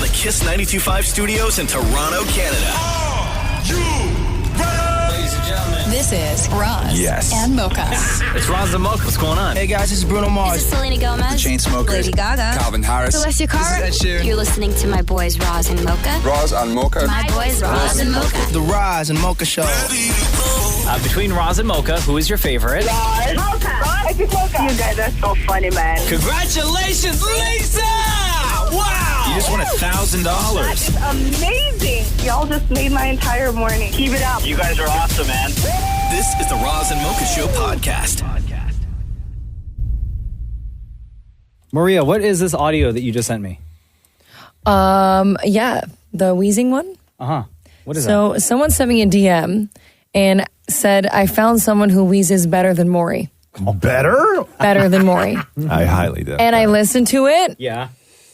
the Kiss 92.5 studios in Toronto, Canada. Are you ready? Ladies and gentlemen, this is Roz and Mocha. it's Roz and Mocha. What's going on? Hey guys, this is Bruno Mars. This is Selena Gomez. The Chainsmokers. Lady Gaga. Calvin Harris. Celestia Cara. This is Ed Sheeran. You're listening to my boys Roz and Mocha. Roz and Mocha. My boys Roz and Mocha. The Roz and Mocha Show. Between Roz and Mocha, who is your favorite? Roz. Mocha. Roz. Mocha. You guys are so funny, man. Congratulations, Lisa! Wow! You just won $1,000. That is amazing. Y'all just made my entire morning. Keep it up. You guys are awesome, man. This is the Roz and Mocha Show podcast. Maria, what is this audio that you just sent me? Yeah, the wheezing one. What is that? So someone sent me a DM and said, I found someone who wheezes better than Maurie. Better? Better than Maurie. I highly doubt. And I listened to it. Yeah.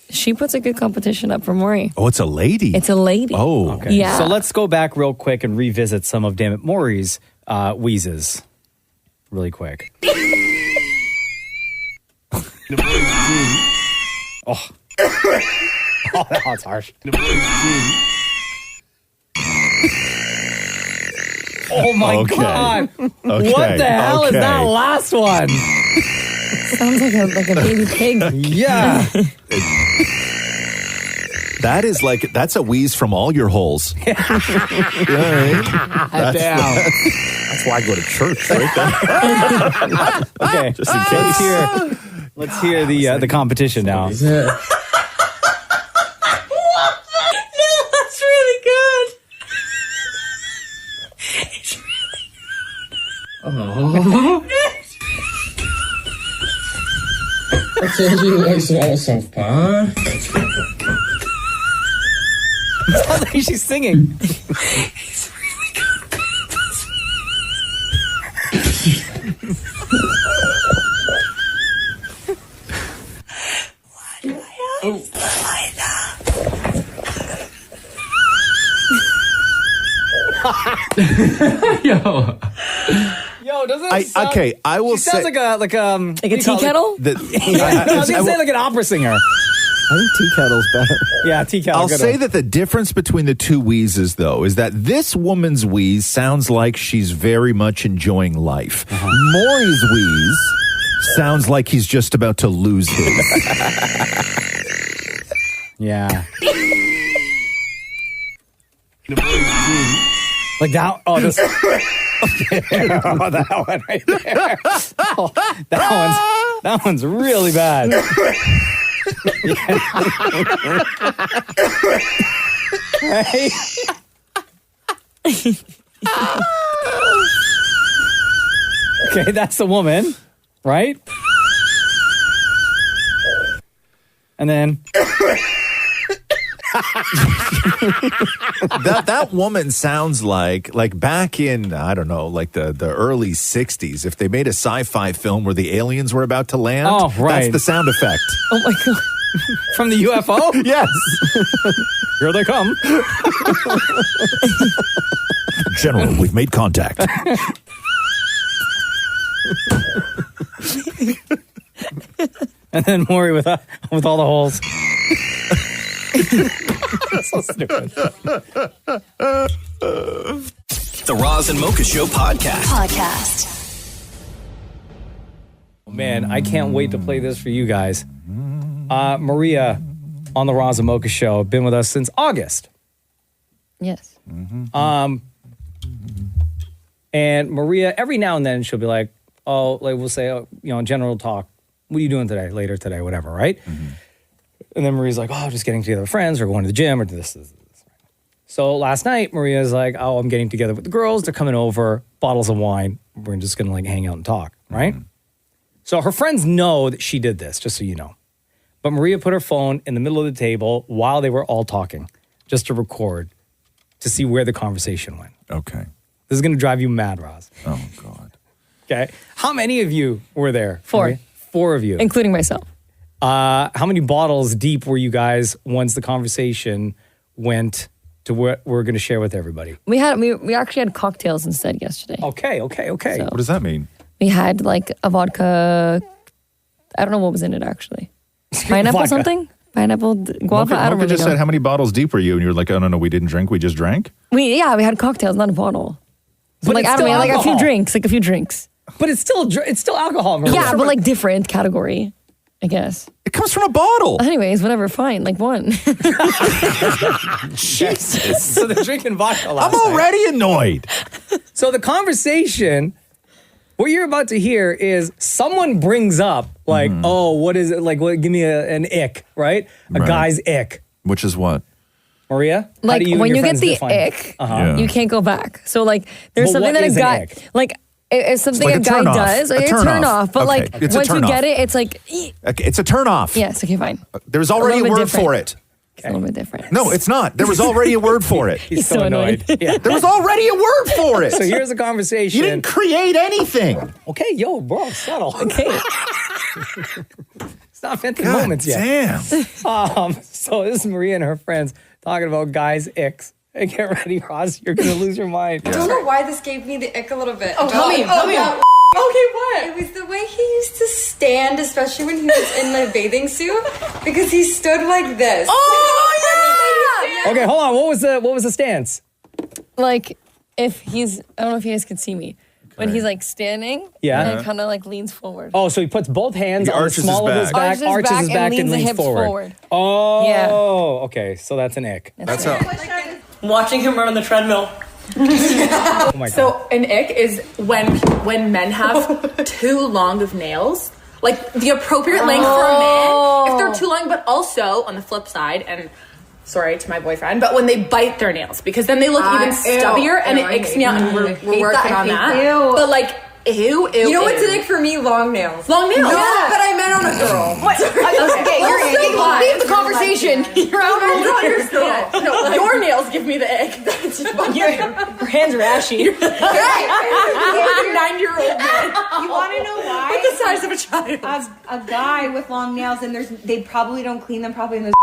She puts a good competition up for Maurie. Oh, it's a lady. It's a lady. Oh, Okay. Yeah. So let's go back real quick and revisit some of Dammit Maurie's wheezes. Really quick. Oh. Oh, that one's harsh. Oh my Okay. God. Okay. What the hell is Okay. that last one? Sounds like a baby pig. Yeah. That is like, that's a wheeze from all your holes. Damn. That's why I go to church right there. Okay. Just in case. Let's hear the competition now. No, that's really good. It's really I told you like swallow some fun. It sounds like she's singing. It's really good. Why do I have to like Yo. Yo, doesn't it sound... Okay, I will She say. sounds like a tea kettle? that- I was gonna say like an opera singer. I think tea kettle's better. Yeah, tea kettle. I'll say that the difference between the two wheezes, though, is that this woman's wheeze sounds like she's very much enjoying life. Maury's wheeze sounds like he's just about to lose his. Yeah. Like that. Oh, this. Oh, that one right there. Oh, that one's really bad. Right? Okay, that's the woman, right? And then that woman sounds like back in, I don't know, like the early 60s, if they made a sci-fi film where the aliens were about to land. Oh, right. That's the sound effect. Oh my God. from the UFO? Yes. Here they come. General, we've made contact. And then Maury with all the holes. So stupid. The Roz and Mocha Show podcast. Man, I can't wait to play this for you guys. Maria on the Roz and Mocha Show, been with us since August. Yes. And Maria, every now and then she'll be like, oh, like we'll say, general talk, what are you doing today, later today, whatever, right? Mm-hmm. And then Maria's like, oh, just getting together with friends or going to the gym or this. So last night, Maria's like, oh, I'm getting together with the girls. They're coming over, bottles of wine. We're just going to like hang out and talk, right? Mm-hmm. So her friends know that she did this, just so you know. But Maria put her phone in the middle of the table while they were all talking, just to record, to see where the conversation went. Okay. This is going to drive you mad, Roz. Oh, God. Okay. How many of you were there? 4. Maria? 4 of you. Including myself. How many bottles deep were you guys once the conversation went to what we're going to share with everybody? We actually had cocktails instead yesterday. Okay. So what does that mean? we had like a vodka. I don't know what was in it actually. Pineapple Vodka. something? Pineapple, guava, I don't Mocha really just know. said, how many bottles deep were you? And you were like, oh, no, we didn't drink. We just drank. We had cocktails, not a bottle. So But like, it's I don't know, still like a few alcohol. drinks. But it's still alcohol, Maria. Yeah, but like different category, I guess. It comes from a bottle. Anyways, whatever, fine, like one. Jesus. So they're drinking vodka last I'm night. already annoyed. So the conversation, what you're about to hear is someone brings up like, oh, what is it? Like, what? Give me an ick, right? A Right. guy's ick. Which is what? Maria? How Like do you and when your you get friends the define it? ick, Yeah. you can't go back. So like there's But something what that is a an guy ick? like it's something like a a guy turn off. does. A Like, turn a turn off. off. But Okay. like It's a once you turn get off. it, it's like Okay, it's a turn off. yes, okay, fine. There's already a little word bit different. for it. It's a little bit different. No, it's not. There was already a word for it. He's so annoyed. Yeah. There was already a word for it. So here's a conversation. You didn't create anything. Okay, yo, bro, settle. Okay. It's not 50 God moments yet. damn. So this is Maria and her friends talking about guys' icks. Hey, get ready, Roz. You're going to lose your mind. I don't know why this gave me the ick a little bit. Oh, tell me. Okay, what? It was the way he used to stand, especially when he was in the bathing suit, because he stood like this. Oh Okay, hold on. What was the stance? Like if he's I don't know if you guys can see me. When he's like standing, Yeah. and kind of like leans forward. Oh, so he puts both hands He on the arches small his of his back. back, arches his back, and the leans hips forward. Oh, Yeah. okay. So that's an ick. That's how. Watching him run on the treadmill. Oh my God. So an ick is when men have too long of nails. Like the appropriate length for a man if they're too long, but also on the flip side, and sorry to my boyfriend, but when they bite their nails, because then they look even stubbier and it icks me out, and we're working on that. But like, ew. You know what's an ick for me? Long nails. Long nails. No, but I meant on a girl. Okay, leave the conversation. You're out on your girl. No, your nails give me the ick. Your hands are ashy. 9-year-old man. You want to know why? Like the size of a child. As a guy with long nails, and they probably don't clean them properly, and there's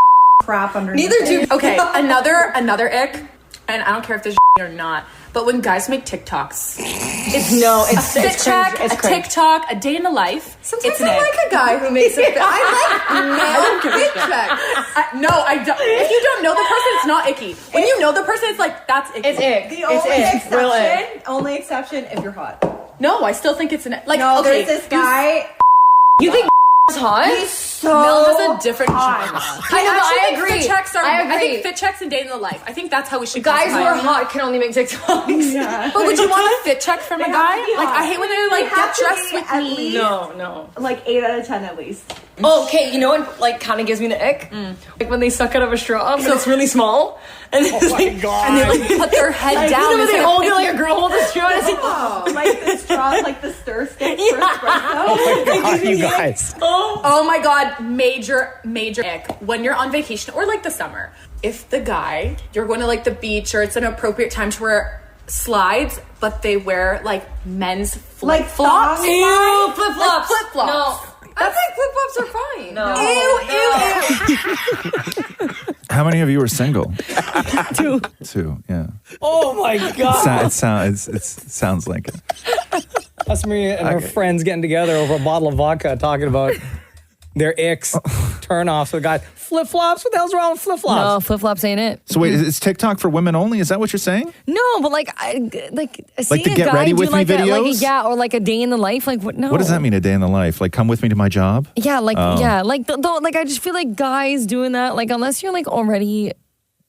crap underneath. Neither do. Okay, another ick, and I don't care if there's or not, but when guys make TikToks, it's a fit check, a TikTok, a day in the life. Sometimes it's an I ick. like a guy who makes a fit. I like male fit checks. No, I don't. If you don't know the person, it's not icky. When you know the person, it's like that's icky. It's ick. The It's ick. only exception if you're hot. No, I still think it's an ick. Like, No, okay, there's this guy. You think is hot? He's so Mel has a different hot. genre. I know, actually I think agree. Fit checks are. I I think agree. fit checks and day in the life. I think that's how we should. Guys who classify are it. hot can only make TikToks. Yeah. But would you want a fit check from a They guy? have to be Like, hot. I hate when they're like, They have get to dressed be with at me. least- No. Like 8 out of 10 at least. Okay, you know what? Like, kind of gives me the ick. Like when they suck out of a straw, but it's really small, and they Oh my God. And they like put their head like, down. you know when they instead of hold it picking- like a girl holds a straw. And it's like, Oh, like the straw, like the stir stick for espresso. Oh my God, you guys. Oh my God, major ick. When you're on vacation or like the summer, if the guy, you're going to like the beach or it's an appropriate time to wear slides, but they wear like men's Like flip-flops. thong ew, flip flops. Flip-flops. No. I think flip flops are fine. No. How many of you are single? Two. Two, yeah. Oh my God. It sounds like it. That's Maria and her friends getting together over a bottle of vodka talking about their icks, turn offs with guys. Flip flops? What the hell's wrong with flip flops? No, flip flops ain't it. So wait, is TikTok for women only? Is that what you're saying? No, but like seeing the a get guy ready do with me like videos? or like a day in the life. Like what? No. What does that mean, a day in the life? Like, come with me to my job? Yeah, like Oh. yeah, like like I just feel like guys doing that. Like unless you're like already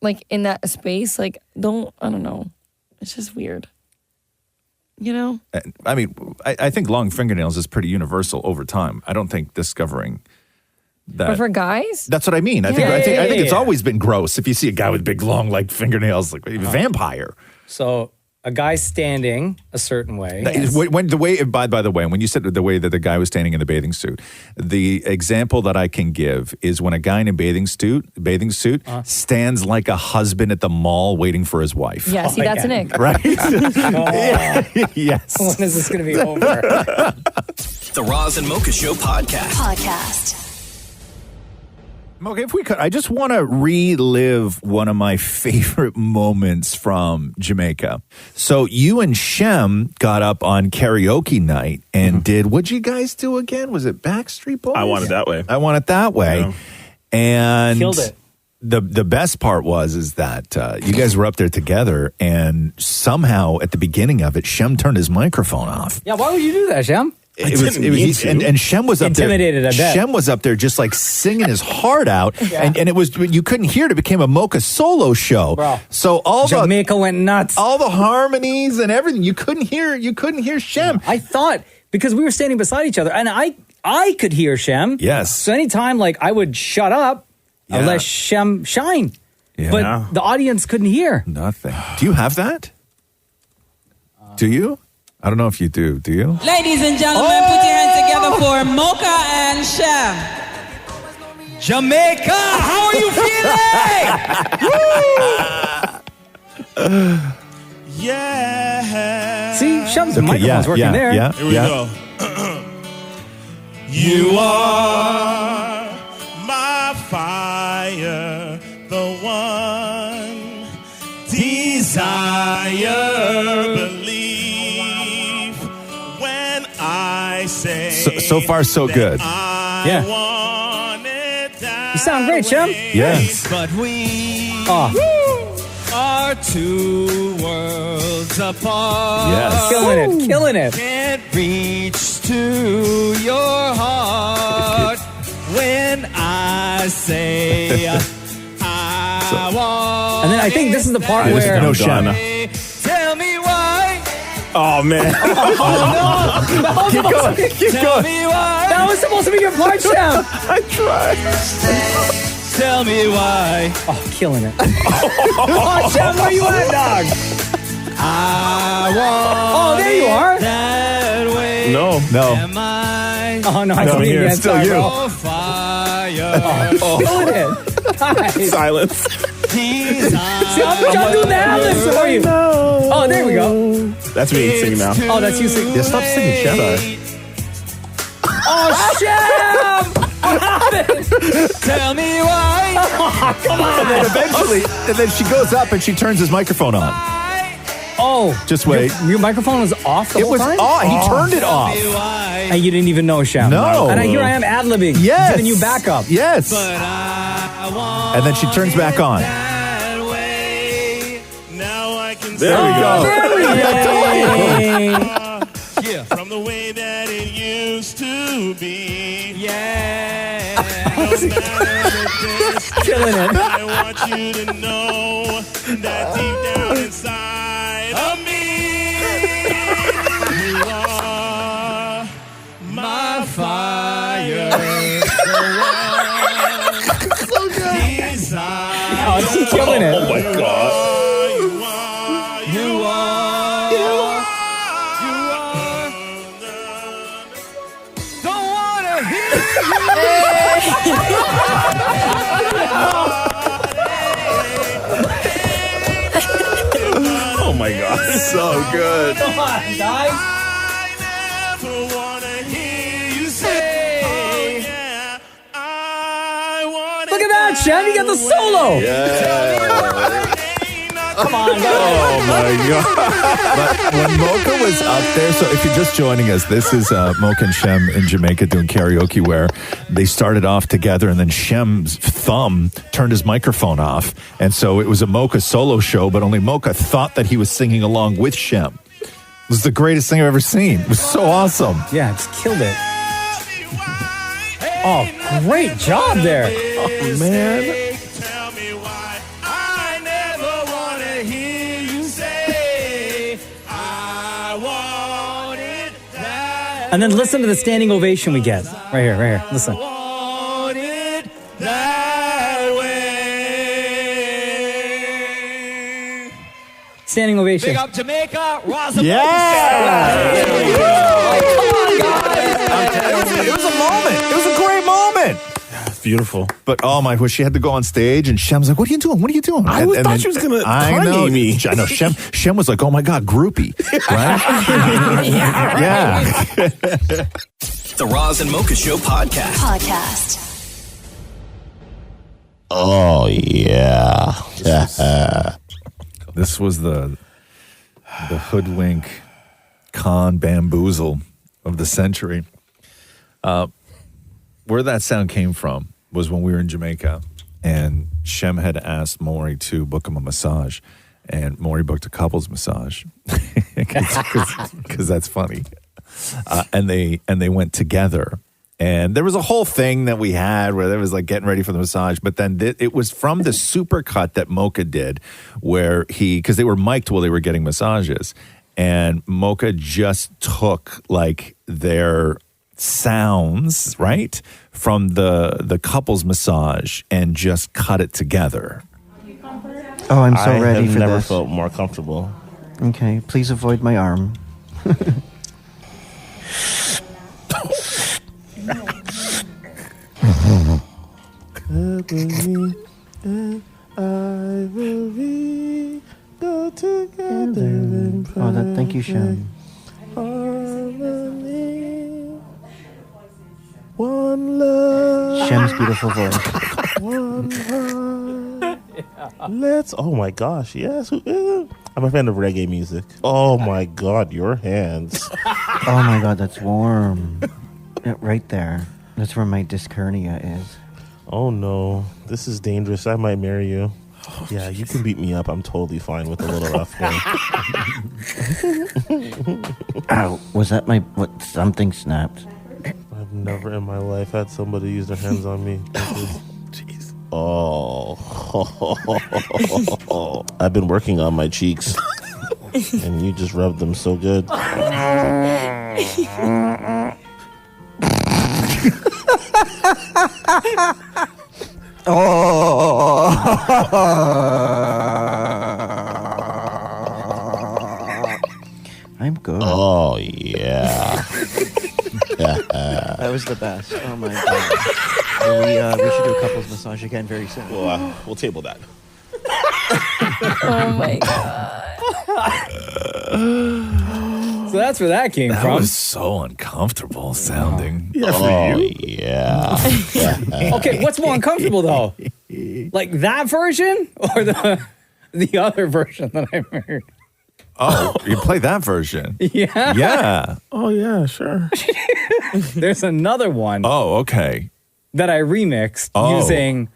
like in that space, like I don't know. It's just weird. You know? I mean, I think long fingernails is pretty universal over time. I don't think discovering that. But for guys? That's what I mean. I think it's yeah. always been gross if you see a guy with big long like fingernails, like a vampire. So a guy standing a certain way. When the way, by the way, when you said the way that the guy was standing in the bathing suit, the example that I can give is when a guy in a bathing suit stands like a husband at the mall waiting for his wife. Yeah, see, that's an ick. Right? Yes. When is this going to be over? The Roz and Mocha Show podcast. Okay, if we could, I just want to relive one of my favorite moments from Jamaica. So you and Shem got up on karaoke night and did, what'd you guys do again? Was it Backstreet Boys? I Want It That Way. I Want It That Way. Yeah. And Killed it. The best part is that you guys were up there together, and somehow at the beginning of it, Shem turned his microphone off. Yeah, why would you do that, Shem? And Shem was up Intimidated, there. I bet. Shem was up there just like singing his heart out, and it was, you couldn't hear it. It became a Mocha solo show. Bro. So all Jamaica went nuts. All the harmonies and everything. You couldn't hear Shem. I thought, because we were standing beside each other, and I could hear Shem. Yes. So anytime like I would shut up, I would let Shem shine. Yeah. But the audience couldn't hear. Nothing. Do you have that? Do you? I don't know if you do. Do you? Ladies and gentlemen, put your hands together for Mocha and Shem. Jamaica, how are you feeling? Yeah. See, Shem's microphone's working there. Yeah, Here we go. You are my fire, the one desire, believe when I say. So far, so good. Yeah. You sound great, Shem. Yes. But we are two worlds apart. Yes. Killing it. Can't reach to your heart when I say I want. And then I think this is the part This is where no Shem. Tell me why. Oh, man. Keep going. Keep Tell going. me why. that was supposed to be your part, Shem. I tried. Tell me why. Oh, killing it. Oh, Shem, where you at, dog? I want. Oh, there you are. That way. No. Am I? Oh, no, I No, can't here, hear it's still you. On fire. Killing it. Nice. Silence. See, I'm doing the ad-libs for you. Oh, there we go. That's me singing now. Oh, that's you singing. Yeah, stop singing, Shem. Oh, Shem! What happened? Tell me why. Oh, come on. And then she goes up and she turns his microphone on. Oh. Just wait. Your microphone was off the whole time? He turned it off. And you didn't even know, Shem. No. And here I am ad-libbing. Yes. Giving you backup. Yes. And then she turns back on. Now I can There we go. Yeah. From the way that it used to be. Yeah. No matter the distance, Killing it. I want you to know that deep down inside of me, you are my fire. So good. Oh, she's killing it. Oh my God. Don't wanna hear Oh my God. So good. Come on, guys. I never wanna hear you say, oh yeah, I want Look at that, Shem. You got the solo. Come on, guys. Oh my God. But when Mocha was up there, so if you're just joining us, this is Mocha and Shem in Jamaica doing karaoke where they started off together and then Shem's thumb turned his microphone off. And so it was a Mocha solo show, but only Mocha thought that he was singing along with Shem. It was the greatest thing I've ever seen. It was so awesome. Yeah, just killed it. Oh, great job there. Oh, man. Tell me why I never wanna hear you say I want it that And then listen to the standing ovation we get. Right here. Listen. want it that way. Standing ovation. Big up Jamaica, Roz Mocha. Yeah. Come on, guys. It was a moment. It was a great moment. It's beautiful. But oh my, she had to go on stage and Shem's like, what are you doing? What are you doing? I And thought then- she was gonna I Kanye know. me. I know. Shem was like, oh my God, groupie. Right? Yeah. The Roz and Mocha Show podcast. Oh, yeah. This was the hoodwink, con, bamboozle of the century. Where that sound came from was when we were in Jamaica, and Shem had asked Maury to book him a massage, and Maury booked a couples massage because that's funny. And they went together. And there was a whole thing that we had where there was like getting ready for the massage. But then it was from the supercut that Mocha did where because they were mic'd while they were getting massages. And Mocha just took like their sounds, right, from the couples massage and just cut it together. Oh, I'm so ready for this. I have never felt more comfortable. Okay, please avoid my arm. Thank you, Shem. One love. Shem's beautiful voice. One heart. Let's. Oh my gosh, yes. I'm a fan of reggae music. Oh my God, your hands. Oh my God, that's warm. Right there. That's where my disc hernia is. Oh no, this is dangerous. I might marry you. Yeah, you can beat me up. I'm totally fine with a little rough one. Ow, was that something snapped? I've never in my life had somebody use their hands on me. Jeez. Oh. I've been working on my cheeks. And you just rubbed them so good. I'm good. Oh, yeah. That was the best. Oh, my God. Well, we should do a couples massage again very soon. We'll table that. Oh, my God. So that's where that came That from. was so uncomfortable sounding. Yeah, for you. Yeah. Okay, what's more uncomfortable though? Like that version or the other version that I heard? Oh, you play that version? Yeah. Yeah. Oh, yeah, sure. There's another one. Oh, okay. That I remixed using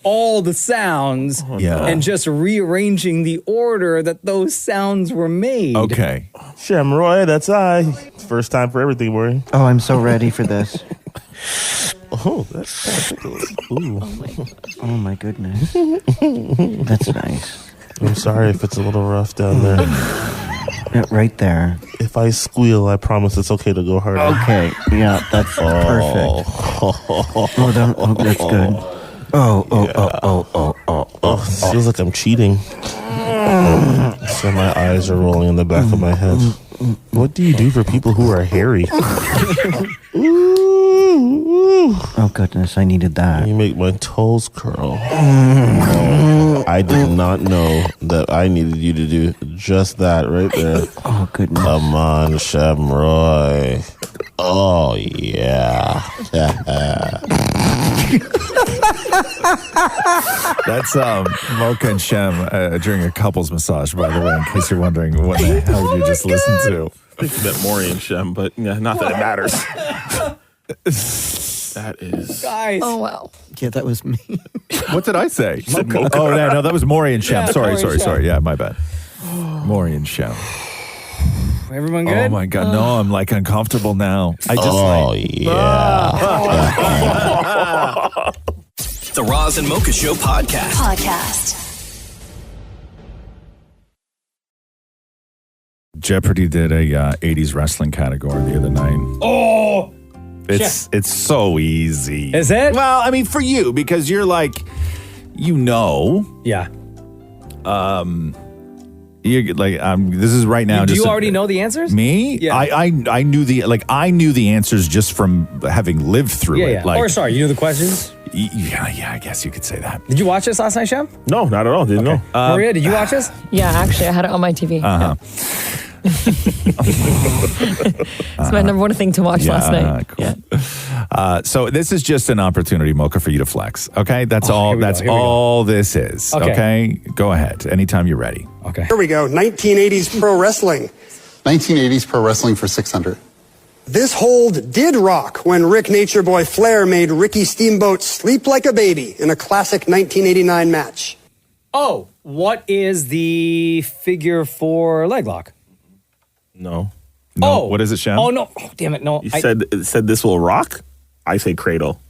all the sounds and just rearranging the order that those sounds were made. Okay. Shem Maurie, that's I. First time for everything, Maurie. Oh, I'm so ready for this. Oh, that's ridiculous. Ooh. Oh, my goodness. That's nice. I'm sorry if it's a little rough down there. Right there. If I squeal, I promise it's okay to go harder. Okay. Yeah, that's perfect. Oh, that's good. Oh. It feels like I'm cheating. So my eyes are rolling in the back of my head. What do you do for people who are hairy? Oh, goodness, I needed that. You make my toes curl. I did not know that I needed you to do just that right there. Oh, goodness. Come on, Shem Maurie. Oh, yeah. That's Mocha and Shem during a couples massage, by the way, in case you're wondering what the hell you just listened to. I think you meant Maury and Shem, but yeah, not that it matters. That is... Guys. Oh, wow. Yeah, that was me. What did I say? Mocha. Oh, no, that was Maury and Shem. Yeah, Sorry. Yeah, my bad. Maury and Shem. Everyone good? Oh, my God. No, I'm like uncomfortable now. I just The Roz and Mocha Show podcast. Jeopardy did a 80s wrestling category the other night. Oh! It's so easy. Is it? Well, I mean, for you, because you're like, Yeah. You're like, this is right now. Do you already know the answers? Me? Yeah. I knew I knew the answers just from having lived through it. Yeah. Like, Or sorry, you knew the questions? Yeah, I guess you could say that. Did you watch this last night, Shem? No, not at all. Didn't know. Maria, did you watch this? Yeah, actually, I had it on my TV. It's my number one thing to watch last night. Cool. Yeah. So this is just an opportunity, Mocha, for you to flex. Okay, that's all. That's all this is. Okay, go ahead. Anytime you're ready. Okay. Here we go. 1980s pro wrestling. 1980s pro wrestling for 600. This hold did rock when Rick Nature Boy Flair made Ricky Steamboat sleep like a baby in a classic 1989 match. Oh, what is the figure for leg lock? No. Oh. What is it, Shem? Oh, no. Oh, damn it. No. You said this will rock? I say cradle.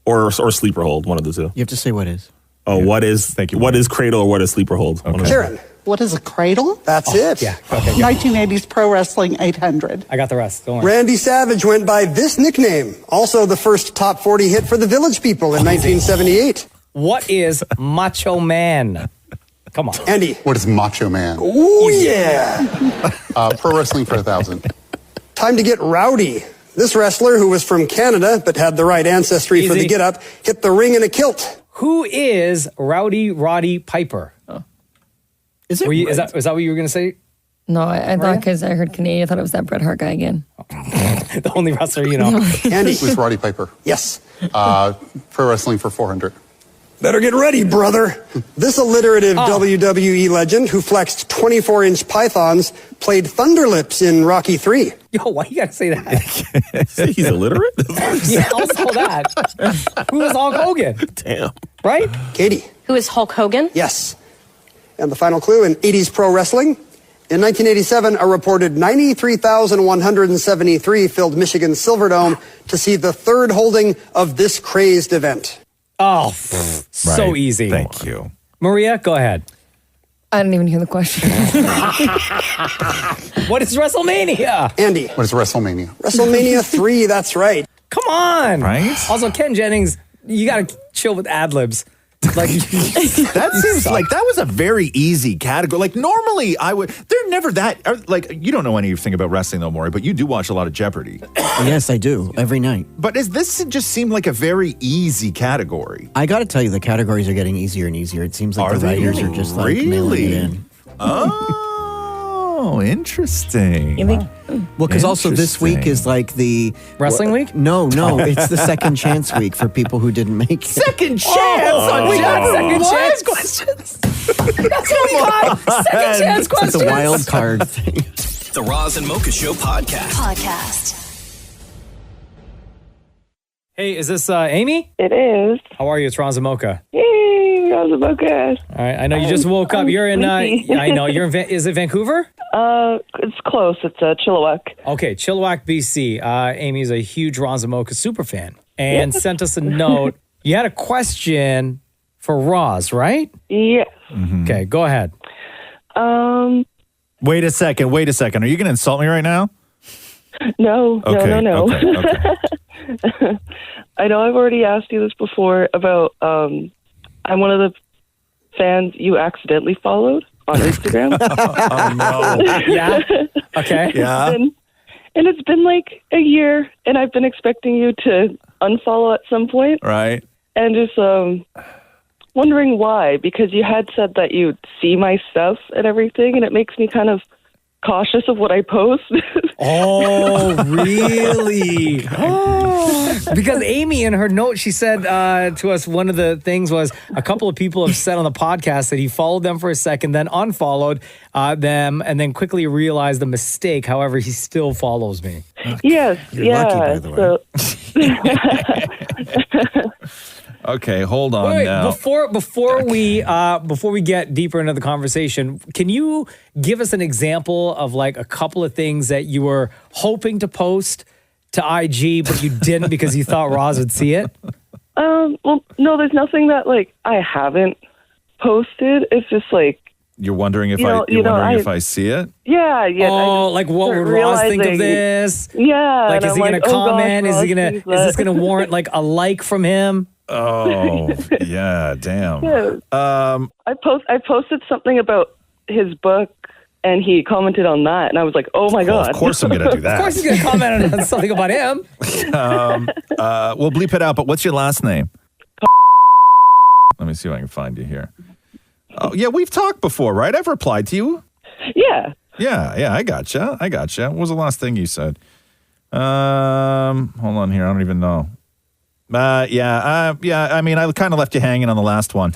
Or sleeper hold, one of the two. You have to say what is. Oh, Thank you. What is cradle or what is sleeper hold? Okay. Karen. What is a cradle? That's it. Yeah. Okay, 1980s Pro Wrestling 800. I got the rest. Don't worry. Randy Savage went by this nickname, also the first top 40 hit for the Village People in 1978. What is Macho Man? Come on. Andy. What is Macho Man? Oh, yeah. Pro Wrestling for 1,000. Time to get rowdy. This wrestler, who was from Canada but had the right ancestry for the get-up, hit the ring in a kilt. Who is Rowdy Roddy Piper? Is it? Is that what you were going to say? No, I thought because I heard Canadian, I thought it was that Bret Hart guy again. The only wrestler you know. Andy. Who's Roddy Piper? Yes. Pro Wrestling for 400. Better get ready, brother. This alliterative WWE legend who flexed 24-inch pythons played Thunderlips in Rocky 3. Yo, why you got to say that? Say he's illiterate? Yeah, also that. Who is Hulk Hogan? Damn. Right? Katie. Who is Hulk Hogan? Yes. And the final clue in 80s pro wrestling. In 1987, a reported 93,173 filled Michigan's Silverdome to see the third holding of this crazed event. Oh, so Right. easy. Thank you. Maria, go ahead. I didn't even hear the question. What is WrestleMania? Andy. What is WrestleMania? WrestleMania 3, that's right. Come on. Right? Also, Ken Jennings, you got to chill with ad-libs. Like That seems like that was a very easy category. Like normally they're never that, like you don't know anything about wrestling though, Maury, but you do watch a lot of Jeopardy. Yes, I do. Every night. But this just seemed like a very easy category. I got to tell you, the categories are getting easier and easier. It seems like Are the they writers are just like mailing it in. Oh, interesting. You think? Well, because also this week is like the Wrestling week? No, it's the second chance week for people who didn't make it. Second chance on we got second What? chance questions. That's what we got. Second chance questions. It's a wild card thing. The Roz and Mocha Show podcast. Hey, is this Amy? It is. How are you? It's Roz and Mocha. Yay, Roz and Mocha. All right. I know you just woke up. You're in. I know you're in. Is it Vancouver? It's close. It's Chilliwack. Okay, Chilliwack, BC. Amy's a huge Roz and Mocha super fan and sent us a note. You had a question for Roz, right? Yeah. Okay, go ahead. Wait a second. Are you going to insult me right now? No. Okay. I know I've already asked you this before about I'm one of the fans you accidentally followed on Instagram. Oh no. Yeah. Okay. Yeah. And it's been like a year, and I've been expecting you to unfollow at some point. Right. And just wondering why, because you had said that you'd see my stuff and everything, and it makes me kind of cautious of what I post. Oh, really? Because Amy, in her note, she said to us, one of the things was a couple of people have said on the podcast that he followed them for a second, then unfollowed them, and then quickly realized the mistake. However, he still follows me. Yes. You're lucky, by the way. Okay, hold on Wait, now. before we get deeper into the conversation, can you give us an example of like a couple of things that you were hoping to post to IG, but you didn't because you thought Roz would see it? Well, no, there's nothing that like I haven't posted. It's just like You're wondering if if I see it? Yeah. Oh, like what would Roz think of this? Yeah. Like, is he gonna comment? Gosh, Is this gonna warrant like a like from him? Oh, yeah, damn. Yeah. I posted something about his book, and he commented on that, and I was like, oh my God. Of course I'm going to do that. Of course he's going to comment on something about him. We'll bleep it out, but what's your last name? Let me see if I can find you here. Oh, yeah, we've talked before, right? I've replied to you. Yeah. Yeah, I gotcha. What was the last thing you said? Hold on here. I don't even know. I mean, I kind of left you hanging on the last one.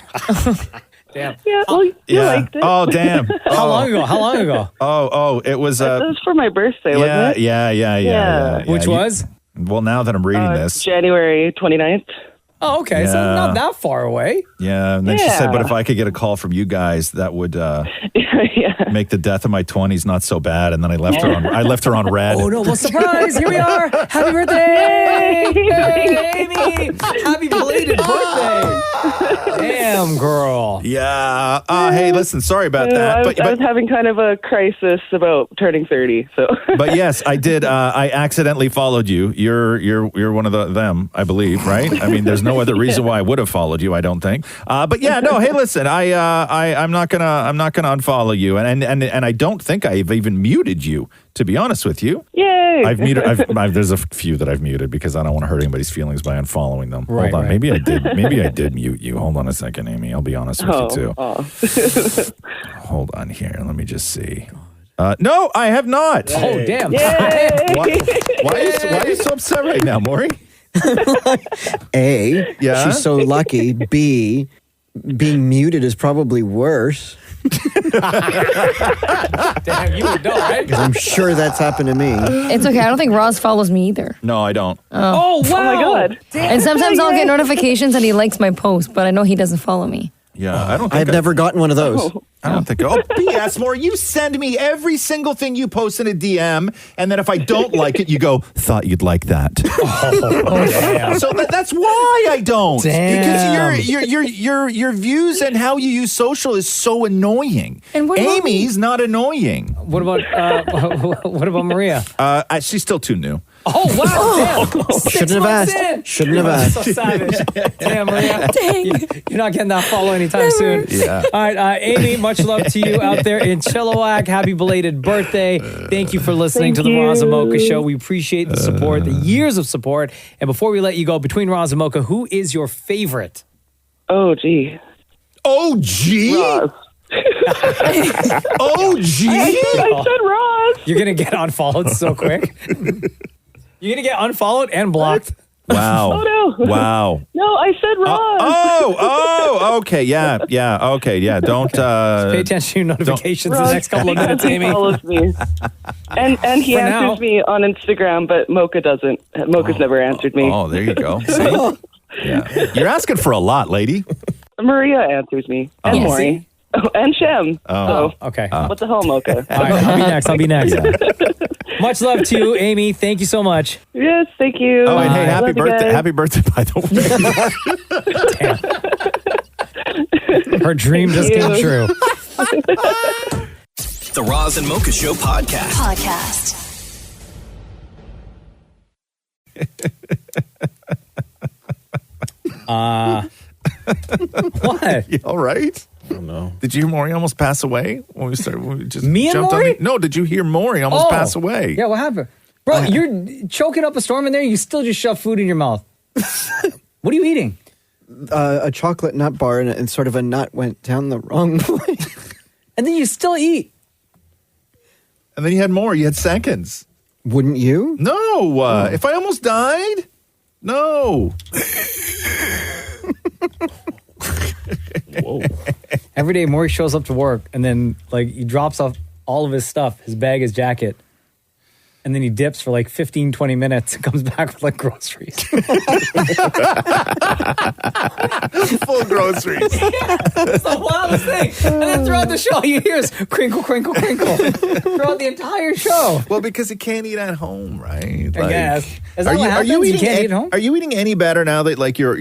Damn. Yeah, well, you liked it. Oh, damn. How long ago? Oh, it was. It was for my birthday, wasn't it? Yeah. Which was? Well, now that I'm reading this. January 29th. Oh, okay. So Yeah. not that far away. Yeah, and then she said, but if I could get a call from you guys, that would make the death of my 20s not so bad. And then I left her on red. Oh no! Well, surprise! Here we are. Happy birthday, hey, Amy! Happy belated birthday! Damn, girl. Yeah. Hey, listen. Sorry about that. I was having kind of a crisis about turning 30. So. But yes, I did. I accidentally followed you. You're one of them, I believe, right? I mean, there's no other reason why I would have followed you. I don't think. But yeah, no. Hey, listen. I'm not gonna unfollow you, and I don't think I've even muted you. To be honest with you, yay! I've muted. There's a few that I've muted because I don't want to hurt anybody's feelings by unfollowing them. Right, Hold on. right. Maybe I did. Maybe I did mute you. Hold on a second, Amy. I'll be honest with you too. Hold on here. Let me just see. No, I have not. Oh, damn. Why are you so upset right now, Maury? A, Yeah? she's so lucky. B, being muted is probably worse. Damn, you were dumb, right? 'Cause I'm sure that's happened to me. It's okay. I don't think Roz follows me either. No, I don't. Oh, wow. Oh my God. And sometimes I'll get notifications and he likes my post, but I know he doesn't follow me. Yeah, I don't. I've never gotten one of those. I don't think. Oh, BS, Maury. You send me every single thing you post in a DM, and then if I don't like it, you go, "Thought you'd like that." Damn. So that's why I don't. Damn. Because your views and how you use social is so annoying. And what about Amy's not annoying. What about Maria? She's still too new. Oh wow! Damn. Shouldn't have asked. Shouldn't have asked. So savage. Damn, Maria. Dang. You're not getting that follow anytime soon. Yeah. All right, Amy. Much love to you out there in Chilliwack. Happy belated birthday! Thank you for listening to the Roz and Mocha Show. We appreciate the support, the years of support. And before we let you go, between Roz and Mocha, who is your favorite? Oh, gee. Oh, gee. Roz. Oh, gee. I said Roz. You're gonna get unfollowed so quick. You're gonna get unfollowed and blocked. Wow. Oh, no. Wow. No, I said Roz. Okay, yeah, okay, yeah. Don't Pay attention to your notifications in the next couple of minutes, Amy. Follows me. And he For answers now. me on Instagram, but Mocha doesn't. Mocha's never answered me. Oh, there you go. See? Yeah. You're asking for a lot, lady. Maria answers me. And Yes. Maury. Oh, and Shem. Oh. Okay. What the hell, Mocha? All right, I'll be next. Much love to you, Amy. Thank you so much. Yes, thank you. Oh, and hey, Love happy you birthday. guys. Happy birthday, by the way. Her dream just came true. The Roz and Mocha Show podcast. What? You all right? I don't know. Did you hear Maury almost pass away when we started? When we just Me and jumped Maury? on No, did you hear Maury almost pass away? Yeah, what happened? Bro, you're choking up a storm in there. You still just shove food in your mouth. What are you eating? A chocolate nut bar and sort of a nut went down the wrong way. And then you still eat. And then you had more. You had seconds. Wouldn't you? No. If I almost died? No. Whoa. Every day, Maury shows up to work and then like he drops off all of his stuff, his bag, his jacket. And then he dips for like 15, 20 minutes and comes back with like groceries. Full groceries. It's the wildest thing. And then throughout the show, you hear is crinkle, crinkle, crinkle. Throughout the entire show. Well, because you can't eat at home, right? I guess. Is that what happens? You can't eat at home? Are you eating any better now that like your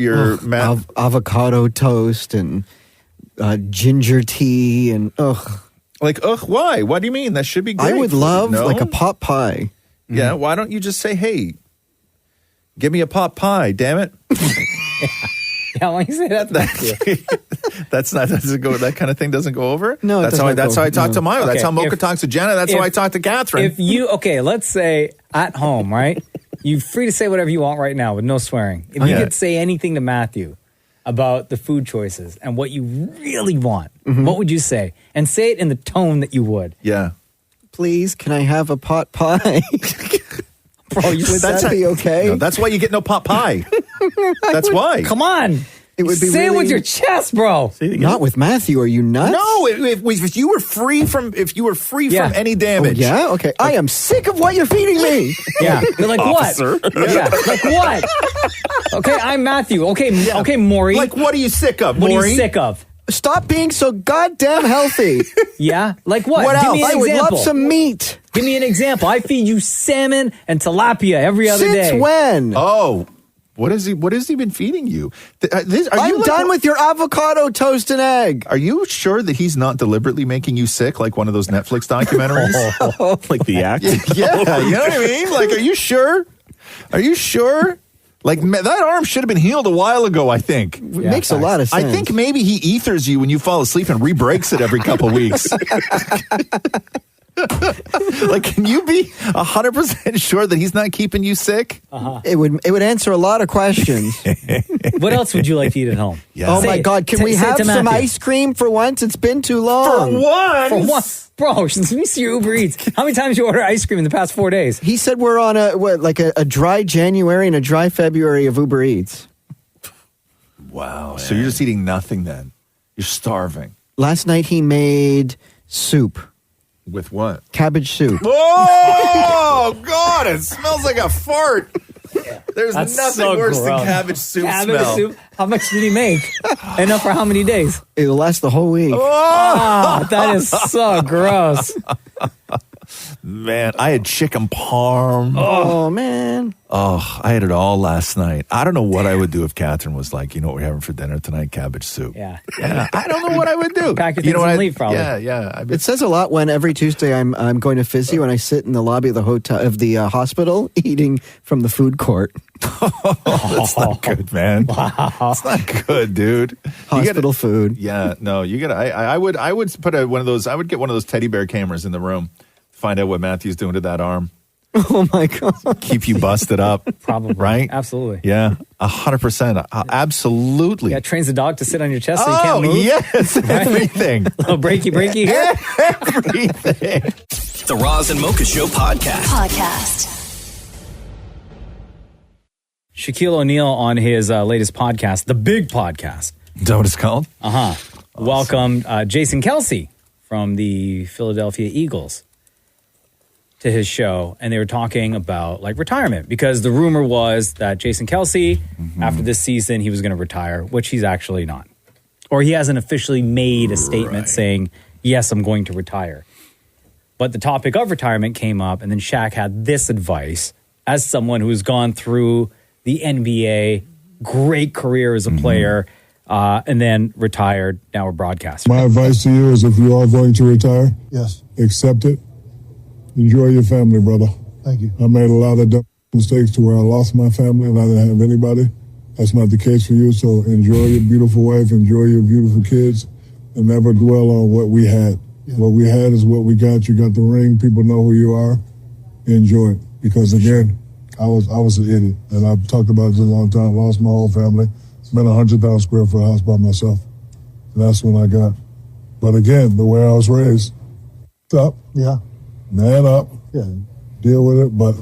avocado toast and ginger tea and Like, why? What do you mean? That should be great. I would for you, love no? like a pot pie. Yeah, why don't you just say, hey, give me a pot pie, damn it. Yeah, why you say that? That kind of thing doesn't go over? No, that's how I talk to Mario. That's how Mocha talks to Jenna. That's how I talk to Catherine. Let's say at home, right? You're free to say whatever you want right now with no swearing. If you could say anything to Matthew about the food choices and what you really want, what would you say? And say it in the tone that you would. Yeah. Please, can I have a pot pie? Bro, would that be okay? No, that's why you get no pot pie. That's why. Come on. It would be Say it really... with your chest, bro. Not with Matthew. Are you nuts? No, if you were free from any damage. Oh, yeah? Okay. I am sick of what you're feeding me. Yeah. You're like, Officer. what? Yeah. Like, what? Okay, I'm Matthew. Okay, Maury. Like, what are you sick of, What Maury? are you sick of? Stop being so goddamn healthy. Yeah? Like what? What Give else? me an I would example. love some meat. Give me an example. I feed you salmon and tilapia every other day. Since when? Oh. What has he been feeding you? I'm done with your avocado toast and egg. Are you sure that he's not deliberately making you sick like one of those Netflix documentaries? Like the act? Yeah, you know what I mean? Like, are you sure? Are you sure? Like, that arm should have been healed a while ago, I think. Makes a lot of sense. I think maybe he ethers you when you fall asleep and re-breaks it every couple weeks. Like, can you be 100% sure that he's not keeping you sick? Uh-huh. It would answer a lot of questions. What else would you like to eat at home? Yeah. Oh my God! Can we have some ice cream for once? It's been too long. For once? Bro, let me see your Uber Eats. How many times you order ice cream in the past 4 days? He said we're on a dry January and a dry February of Uber Eats. Wow. So you're just eating nothing then? You're starving. Last night he made soup. With what? Cabbage soup. Oh, God, it smells like a fart. There's That's nothing so worse gross. than cabbage soup Cabbage smell. soup? How much did he make? Enough for how many days? It'll last the whole week. Oh, that is so gross. Man, I had chicken parm. Oh, man. Oh, I had it all last night. I don't know what I would do if Catherine was like, you know what we're having for dinner tonight? Cabbage soup. Yeah. I don't know what I would do. Pack your You know things what and I- leave, probably. Yeah. It says a lot when every Tuesday I'm going to physio and I sit in the lobby of the hotel of the hospital eating from the food court. That's not good, man. Wow. It's not good, dude. Hospital food. Yeah, no, you gotta. I would put one of those. I would get one of those teddy bear cameras in the room. Find out what Matthew's doing to that arm. Oh my God. Keep you busted up. Probably. Right? Absolutely. Yeah, 100%. Absolutely. Yeah, trains the dog to sit on your chest so you can't move. Yes, everything. Little breaky here. Everything. The Roz and Mocha Show podcast. Shaquille O'Neal on his latest podcast, The Big Podcast. Is that what it's called? Uh-huh. Welcomed Jason Kelce from the Philadelphia Eagles to his show, and they were talking about like retirement because the rumor was that Jason Kelce, after this season, he was going to retire, which he's actually not. Or he hasn't officially made a statement saying, yes, I'm going to retire. But the topic of retirement came up, and then Shaq had this advice as someone who's gone through the NBA, great career as a player, and then retired, now a broadcaster. My advice to you is if you are going to retire, yes, accept it. Enjoy your family, brother. Thank you. I made a lot of dumb mistakes to where I lost my family and I didn't have anybody. That's not the case for you, so enjoy your beautiful wife, enjoy your beautiful kids, and never dwell on what we had. Yeah. What we had is what we got. You got the ring. People know who you are. Enjoy it. Because, again, I was an idiot, and I've talked about this a long time. Lost my whole family. Spent a 100,000 square foot house by myself. And that's when I got. But again, the way I was raised, up, Yeah. man up, Yeah. deal with it. But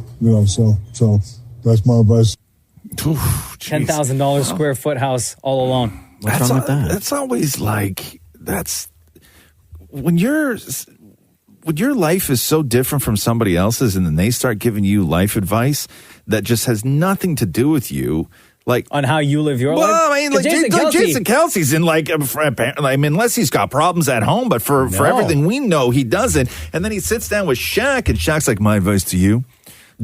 so that's my advice. $10,000 square foot house all alone. What's wrong with that? That's always like when your life is so different from somebody else's, and then they start giving you life advice that just has nothing to do with you. Like on how you live your life? Well, I mean, like Jason Kelce's in I mean, unless he's got problems at home, but for everything we know, he doesn't. And then he sits down with Shaq, and Shaq's like, my advice to you,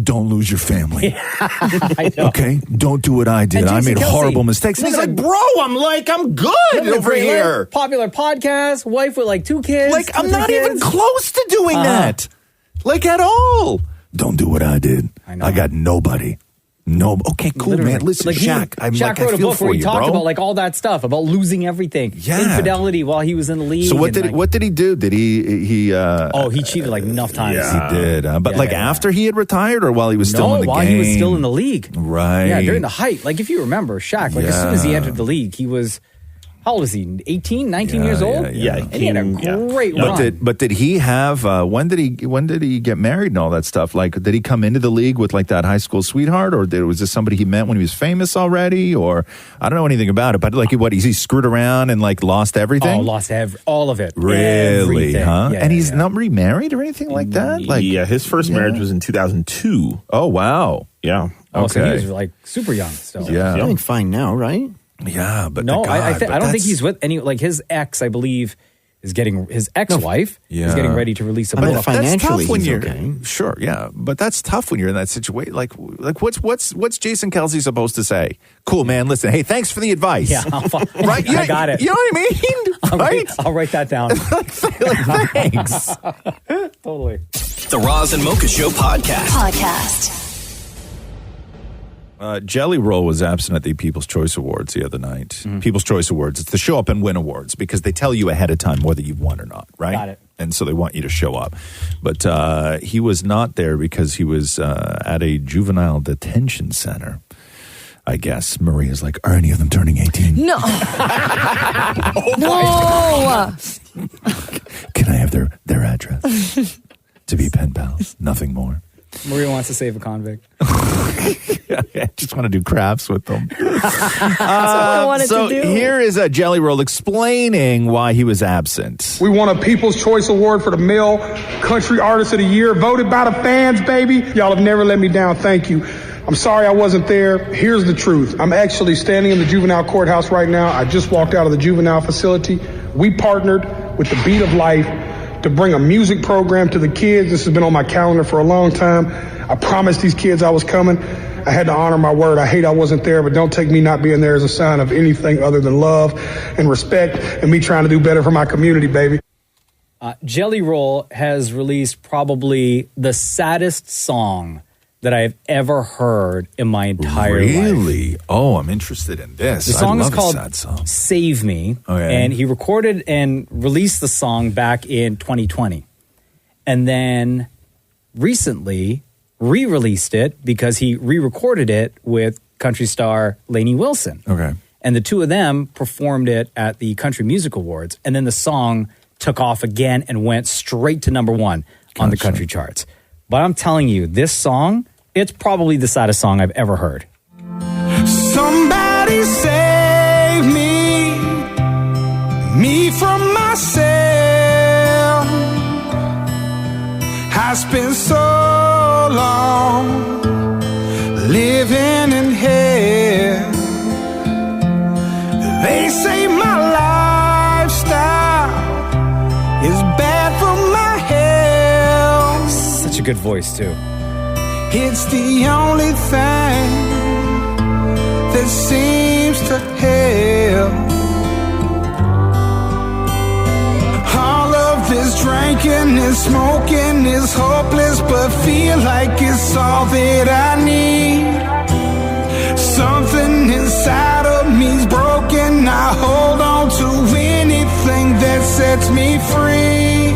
don't lose your family. I know. Okay? Don't do what I did. I made horrible mistakes. And he's like, bro, I'm good over here. Popular podcast, wife with like 2 kids. Like, I'm not even close to doing that. Like, at all. Don't do what I did. I got nobody. No. Okay, cool, Literally. man. Listen, Like Shaq. Shaq wrote a book where he talked about like all that stuff, about losing everything. Yeah. Infidelity while he was in the league. So what did he do? Did he he cheated like enough times. Yeah, he did. But after he had retired or while he was still in the game? while he was still in the league. Right. Yeah, during the height. Like if you remember, Shaq, like as soon as he entered the league, he was How old is he? 18, 19 years old? Yeah. And he had a great run. But did he have? When did he get married and all that stuff? Like, did he come into the league with like that high school sweetheart, or was this somebody he met when he was famous already? Or I don't know anything about it. But like, what? He screwed around and like lost everything. Oh, lost all of it. Really? Everything. Huh? Yeah, and he's not remarried or anything like that. Like, his first marriage was in 2002. Oh wow. Yeah. Oh, so he was like super young still. I think fine now, right? Yeah, but no, I don't think he's with any, like his ex, I believe, is getting, his ex-wife is getting ready to release a book. That's tough when you're, sure, yeah, but that's tough when you're in that situation. Like what's Jason Kelsey supposed to say? Cool, man, listen, hey, thanks for the advice. Yeah, right? I got it. You know what I mean? Right? I'll write that down. Thanks. Totally. The Roz and Mocha Show podcast. Jelly Roll was absent at the People's Choice Awards the other night. People's Choice Awards, it's the show up and win awards because they tell you ahead of time whether you've won or not, right? Got it. And so they want you to show up. But he was not there because he was at a juvenile detention center. I guess Maria's like, are any of them turning 18? No. No. Can I have their address? To be pen pals, nothing more. Maria wants to save a convict. I just want to do crafts with them. That's all I wanted so to do. Here is a Jelly Roll explaining why he was absent. We won a People's Choice Award for the Male Country Artist of the Year, voted by the fans, baby. Y'all have never let me down. Thank you. I'm sorry I wasn't there. Here's the truth. I'm actually standing in the juvenile courthouse right now. I just walked out of the juvenile facility. We partnered with the Beat of Life to bring a music program to the kids. This has been on my calendar for a long time. I promised these kids I was coming. I had to honor my word. I hate I wasn't there, but don't take me not being there as a sign of anything other than love and respect and me trying to do better for my community, baby. Jelly Roll has released probably the saddest song that I've ever heard in my entire life. Really? Oh, I'm interested in this. The song I is love called a sad song. Save Me. Okay. And he recorded and released the song back in 2020. And then recently re-released it because he re-recorded it with country star Lainey Wilson. Okay. And the two of them performed it at the Country Music Awards. And then the song took off again and went straight to number one on the country charts. But I'm telling you, this song, it's probably the saddest song I've ever heard. Somebody save me from myself. I spent so long living in hell. They say my lifestyle is bad for my health. Such a good voice, too. It's the only thing that seems to help. All of this drinking and smoking is hopeless, but feel like it's all that I need. Something inside of me's broken. I hold on to anything that sets me free.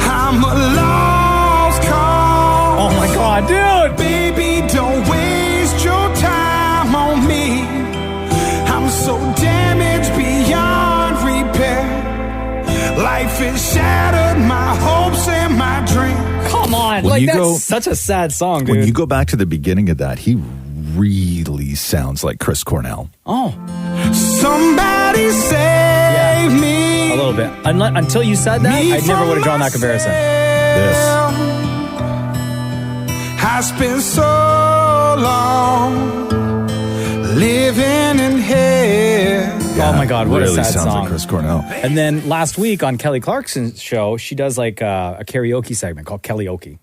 I'm a lost cause. Oh my God, dude! Baby, don't waste your time on me. I'm so damaged beyond repair. Life has shattered my hopes and my dreams. Come on, When like you that's go- such a sad song, dude. When you go back to the beginning of that, he really sounds like Chris Cornell. Oh. Somebody save me. A little bit. Until you said that, I never would have drawn that comparison. I spent so long living in hell. Oh my God, what really a sad sounds song. like Chris Cornell. And then last week on Kelly Clarkson's show, she does like a karaoke segment called Kellyoke.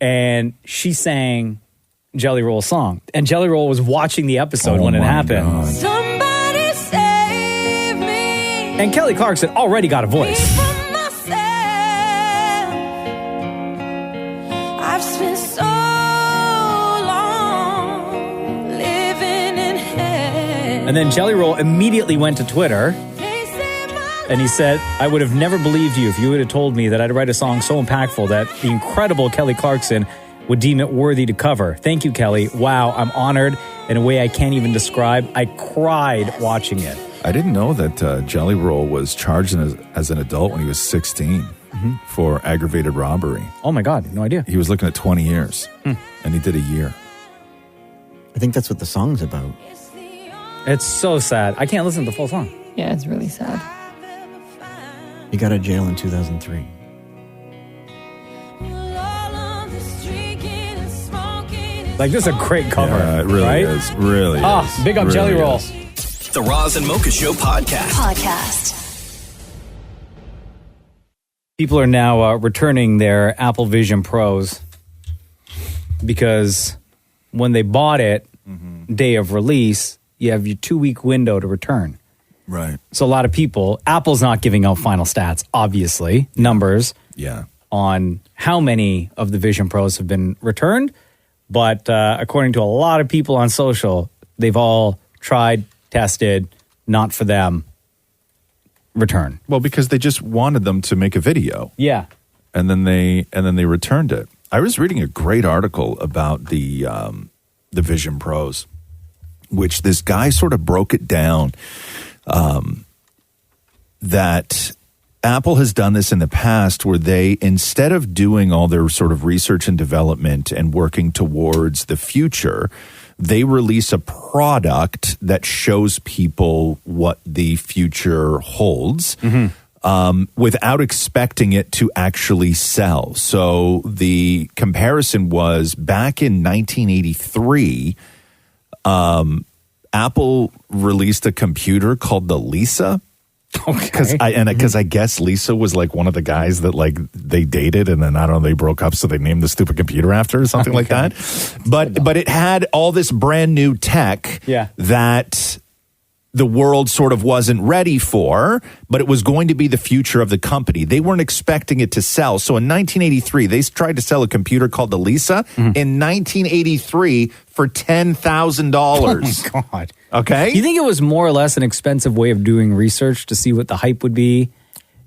And she sang Jelly Roll's song. And Jelly Roll was watching the episode when it happened. God. Somebody save me. And Kelly Clarkson already got a voice. I've spent so long living in hell. And then Jelly Roll immediately went to Twitter and he said, I would have never believed you if you would have told me that I'd write a song so impactful that the incredible Kelly Clarkson would deem it worthy to cover. Thank you, Kelly. Wow, I'm honored in a way I can't even describe. I cried watching it. I didn't know that Jelly Roll was charged as an adult when he was 16 for aggravated robbery. Oh, my God. No idea. He was looking at 20 years, and he did a year. I think that's what the song's about. It's so sad. I can't listen to the full song. Yeah, it's really sad. He got out of jail in 2003. Like, this is a great cover. Yeah, it really right? is. Really is. Big up Really Jelly Roll. is. The Roz and Mocha Show podcast. People are now returning their Apple Vision Pros because when they bought it, day of release, you have your 2-week window to return. Right. So a lot of people, Apple's not giving out final stats, obviously, numbers on how many of the Vision Pros have been returned. But according to a lot of people on social, they've all tried, tested, not for them, return. Well, because they just wanted them to make a video. Yeah. And then they returned it. I was reading a great article about the Vision Pros, which this guy sort of broke it down that Apple has done this in the past where they, instead of doing all their sort of research and development and working towards the future, they release a product that shows people what the future holds without expecting it to actually sell. So the comparison was back in 1983, Apple released a computer called the Lisa. Because I guess Lisa was like one of the guys that like they dated and then I don't know, they broke up, so they named the stupid computer after or something like that. But it had all this brand new tech that the world sort of wasn't ready for, but it was going to be the future of the company. They weren't expecting it to sell. So in 1983, they tried to sell a computer called the Lisa in 1983 for $10,000. Oh my God. Okay. You think it was more or less an expensive way of doing research to see what the hype would be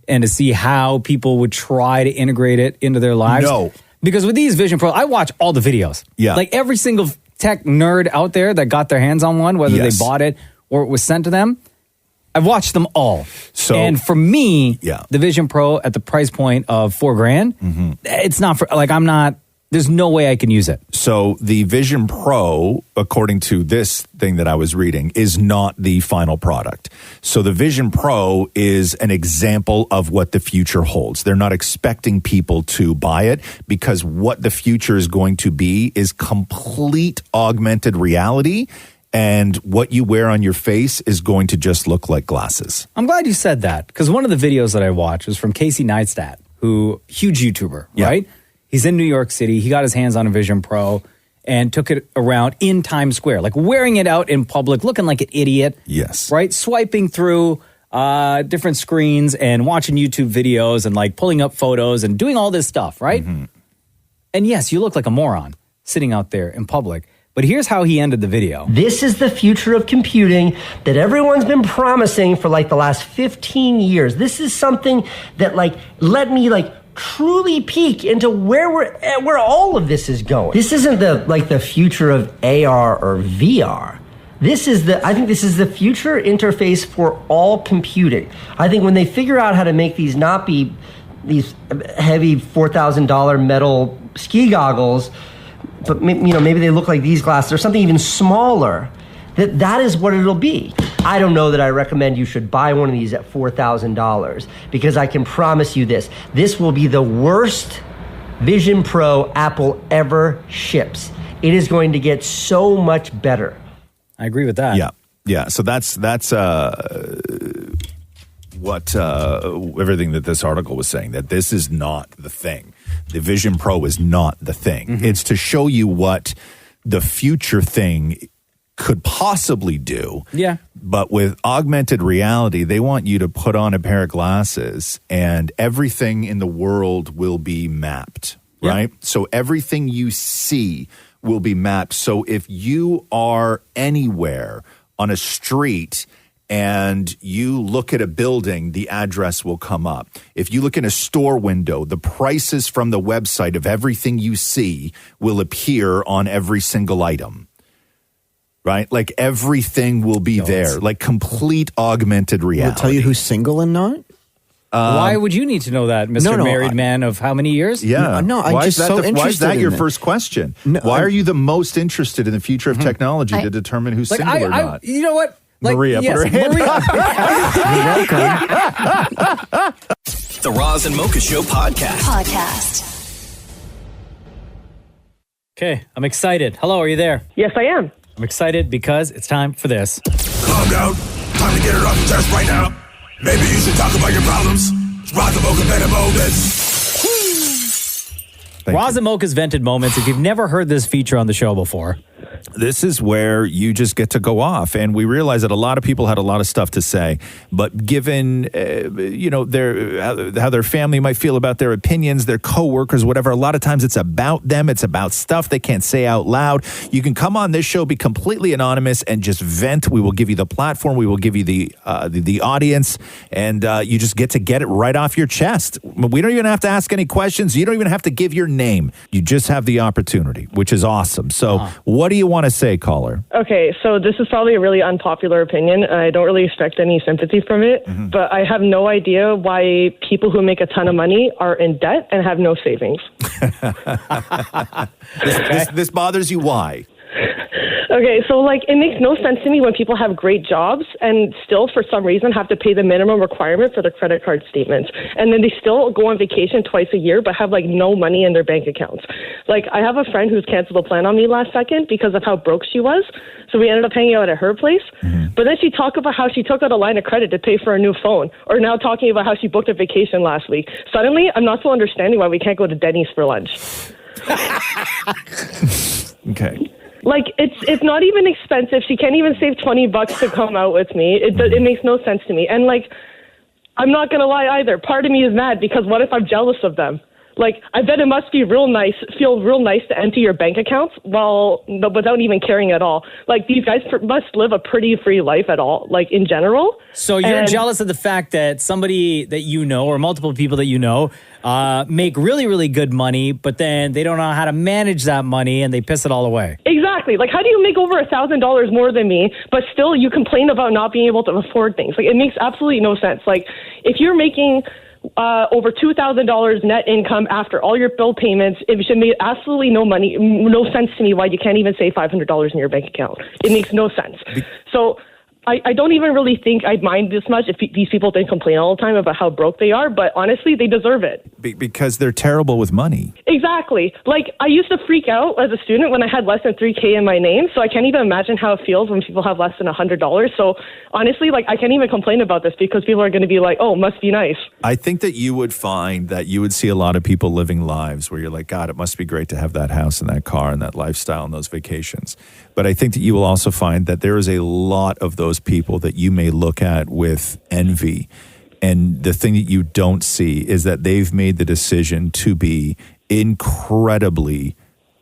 and to see how people would try to integrate it into their lives? No. Because with these Vision Pro, I watch all the videos. Yeah. Like every single tech nerd out there that got their hands on one, whether they bought it or it was sent to them, I've watched them all. So, and for me, the Vision Pro at the price point of $4,000, it's not for, like, I'm not, there's no way I can use it. So the Vision Pro, according to this thing that I was reading, is not the final product. So the Vision Pro is an example of what the future holds. They're not expecting people to buy it because what the future is going to be is complete augmented reality. And what you wear on your face is going to just look like glasses. I'm glad you said that because one of the videos that I watched was from Casey Neistat, who, huge YouTuber, right? He's in New York City. He got his hands on a Vision Pro and took it around in Times Square, like wearing it out in public, looking like an idiot. Yes. Right? Swiping through different screens and watching YouTube videos and like pulling up photos and doing all this stuff, right? And yes, you look like a moron sitting out there in public. But here's how he ended the video. This is the future of computing that everyone's been promising for like the last 15 years. This is something that like let me like truly peek into where all of this is going. This isn't the future of AR or VR. I think this is the future interface for all computing. I think when they figure out how to make these not be these heavy $4,000 metal ski goggles, but maybe they look like these glasses or something even smaller, that is what it'll be. I don't know that I recommend you should buy one of these at $4,000 because I can promise you this will be the worst Vision Pro Apple ever ships. It is going to get so much better. I agree with that. Yeah. So that's what everything that this article was saying, that this is not the thing. The Vision Pro is not the thing. It's to show you what the future thing could possibly do. Yeah. But with augmented reality, they want you to put on a pair of glasses and everything in the world will be mapped, right? So everything you see will be mapped. So if you are anywhere on a street and you look at a building, the address will come up. If you look in a store window, the prices from the website of everything you see will appear on every single item. right? Like everything will be there, like complete augmented reality. Will it tell you who's single and not? Why would you need to know that, Mr. Married Man of how many years? Yeah. I'm just so interested. Why is that in your it. first question? Why are you the most interested in the future of technology to determine who's single or not? You know what? Maria, put her hand up. The Roz and Mocha Show podcast. Okay, I'm excited. Hello, are you there? Yes, I am. I'm excited because it's time for this. Calm down. Time to get it off your chest right now. Maybe you should talk about your problems. Roz and Mocha Vented Moments. Roz and Mocha's Vented Moments. If you've never heard this feature on the show before, this is where you just get to go off. And we realize that a lot of people had a lot of stuff to say. But given, how their family might feel about their opinions, their coworkers, whatever, a lot of times it's about them. It's about stuff they can't say out loud. You can come on this show, be completely anonymous, and just vent. We will give you the platform. We will give you the audience. And you just get it right off your chest. We don't even have to ask any questions. You don't even have to give your name. You just have the opportunity, which is awesome. So what do you want to say, caller? Okay, so this is probably a really unpopular opinion. I don't really expect any sympathy from it, but I have no idea why people who make a ton of money are in debt and have no savings. This bothers you. Why? Okay, so it makes no sense to me when people have great jobs and still for some reason have to pay the minimum requirement for their credit card statements. And then they still go on vacation twice a year but have no money in their bank accounts. I have a friend who's canceled a plan on me last second because of how broke she was. So we ended up hanging out at her place. But then she talked about how she took out a line of credit to pay for a new phone, or now talking about how she booked a vacation last week. Suddenly, I'm not so understanding why we can't go to Denny's for lunch. Okay. It's not even expensive. She can't even save $20 to come out with me. It makes no sense to me. And I'm not going to lie either. Part of me is mad because what if I'm jealous of them? I bet it must feel real nice to empty your bank accounts without even caring at all. These guys must live a pretty free life at all, in general. So you're jealous of the fact that somebody that you know or multiple people that you know make really, really good money, but then they don't know how to manage that money and they piss it all away. Exactly. How do you make over $1,000 more than me, but still you complain about not being able to afford things? It makes absolutely no sense. If you're making over $2,000 net income after all your bill payments, it should make absolutely no sense to me why you can't even save $500 in your bank account. It makes no sense. So I don't even really think I'd mind this much if these people didn't complain all the time about how broke they are, but honestly, they deserve it. Because they're terrible with money. Exactly. I used to freak out as a student when I had less than $3,000 in my name, so I can't even imagine how it feels when people have less than $100. So honestly, I can't even complain about this because people are going to be like, oh, must be nice. I think that you would find that you would see a lot of people living lives where you're like, God, it must be great to have that house and that car and that lifestyle and those vacations. But I think that you will also find that there is a lot of those people that you may look at with envy. And the thing that you don't see is that they've made the decision to be incredibly